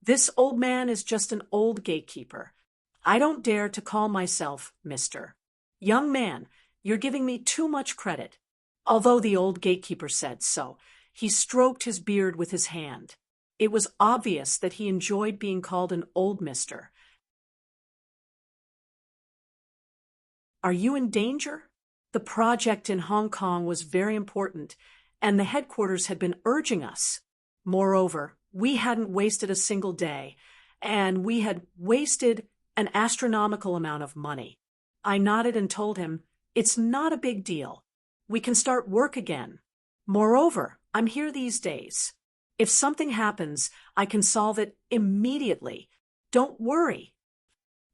"This old man is just an old gatekeeper. I don't dare to call myself mister. Young man, you're giving me too much credit." Although the old gatekeeper said so, he stroked his beard with his hand. It was obvious that he enjoyed being called an old mister. "Are you in danger?" The project in Hong Kong was very important, and the headquarters had been urging us. Moreover, we hadn't wasted a single day, and we had wasted an astronomical amount of money. I nodded and told him, "It's not a big deal. We can start work again. Moreover, I'm here these days. If something happens, I can solve it immediately. Don't worry."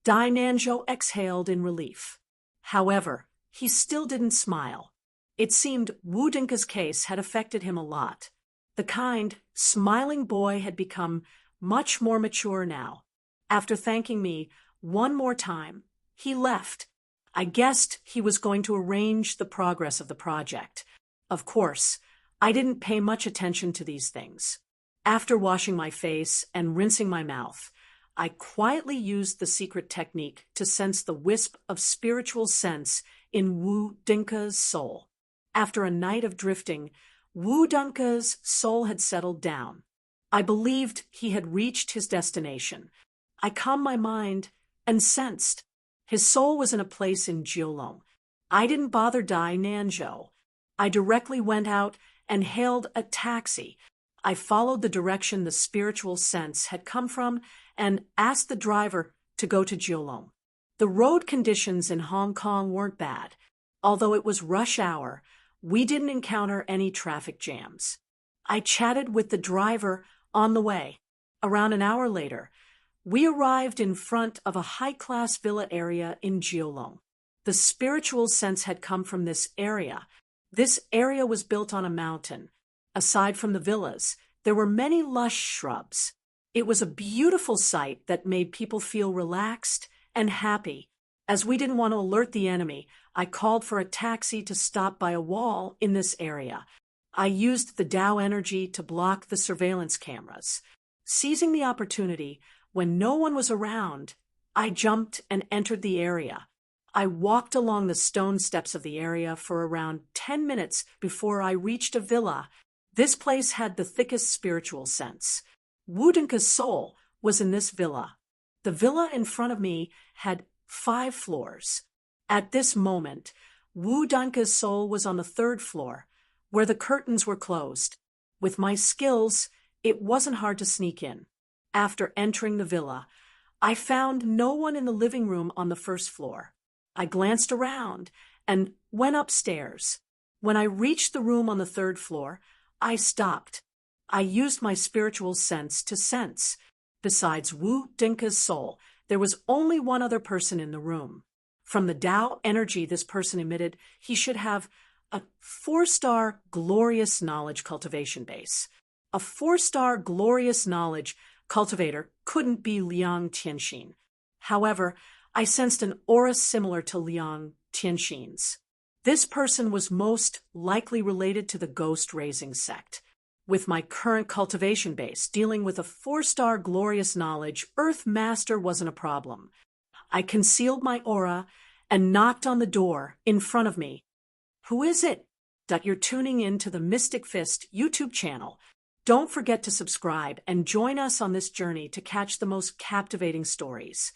Dai Nanzhou exhaled in relief. However, he still didn't smile. It seemed Wu Dinka's case had affected him a lot. The kind, smiling boy had become much more mature now. After thanking me one more time, he left. I guessed he was going to arrange the progress of the project. Of course, I didn't pay much attention to these things. After washing my face and rinsing my mouth, I quietly used the secret technique to sense the wisp of spiritual sense in Wu Dinka's soul. After a night of drifting, Wu Dinka's soul had settled down. I believed he had reached his destination. I calmed my mind and sensed his soul was in a place in Jiulong. I didn't bother Dai Nanzhou. I directly went out and hailed a taxi. I followed the direction the spiritual sense had come from and asked the driver to go to Jiulong. The road conditions in Hong Kong weren't bad. Although it was rush hour, we didn't encounter any traffic jams. I chatted with the driver on the way. Around an hour later, we arrived in front of a high-class villa area in Jiulong. The spiritual sense had come from this area. This area was built on a mountain. Aside from the villas, there were many lush shrubs. It was a beautiful sight that made people feel relaxed and happy. As we didn't want to alert the enemy, I called for a taxi to stop by a wall in this area. I used the Tao energy to block the surveillance cameras. Seizing the opportunity, when no one was around, I jumped and entered the area. I walked along the stone steps of the area for around 10 minutes before I reached a villa. This place had the thickest spiritual sense. Wu Dinka's soul was in this villa. The villa in front of me had 5 floors. At this moment, Wu Dinka's soul was on the 3rd floor, where the curtains were closed. With my skills, it wasn't hard to sneak in. After entering the villa, I found no one in the living room on the 1st floor. I glanced around and went upstairs. When I reached the room on the 3rd floor, I stopped. I used my spiritual sense to sense. Besides Wu Dinka's soul, there was only one other person in the room. From the Tao energy this person emitted, he should have a 4-star glorious knowledge cultivation base. A 4-star glorious knowledge cultivator couldn't be Liang Tianxin. However, I sensed an aura similar to Liang Tianxin's. This person was most likely related to the ghost-raising sect. With my current cultivation base, dealing with a 4-star glorious knowledge, Earth Master wasn't a problem. I concealed my aura and knocked on the door in front of me. Who is it? You're tuning in to the Mystic Fist YouTube channel. Don't forget to subscribe and join us on this journey to catch the most captivating stories.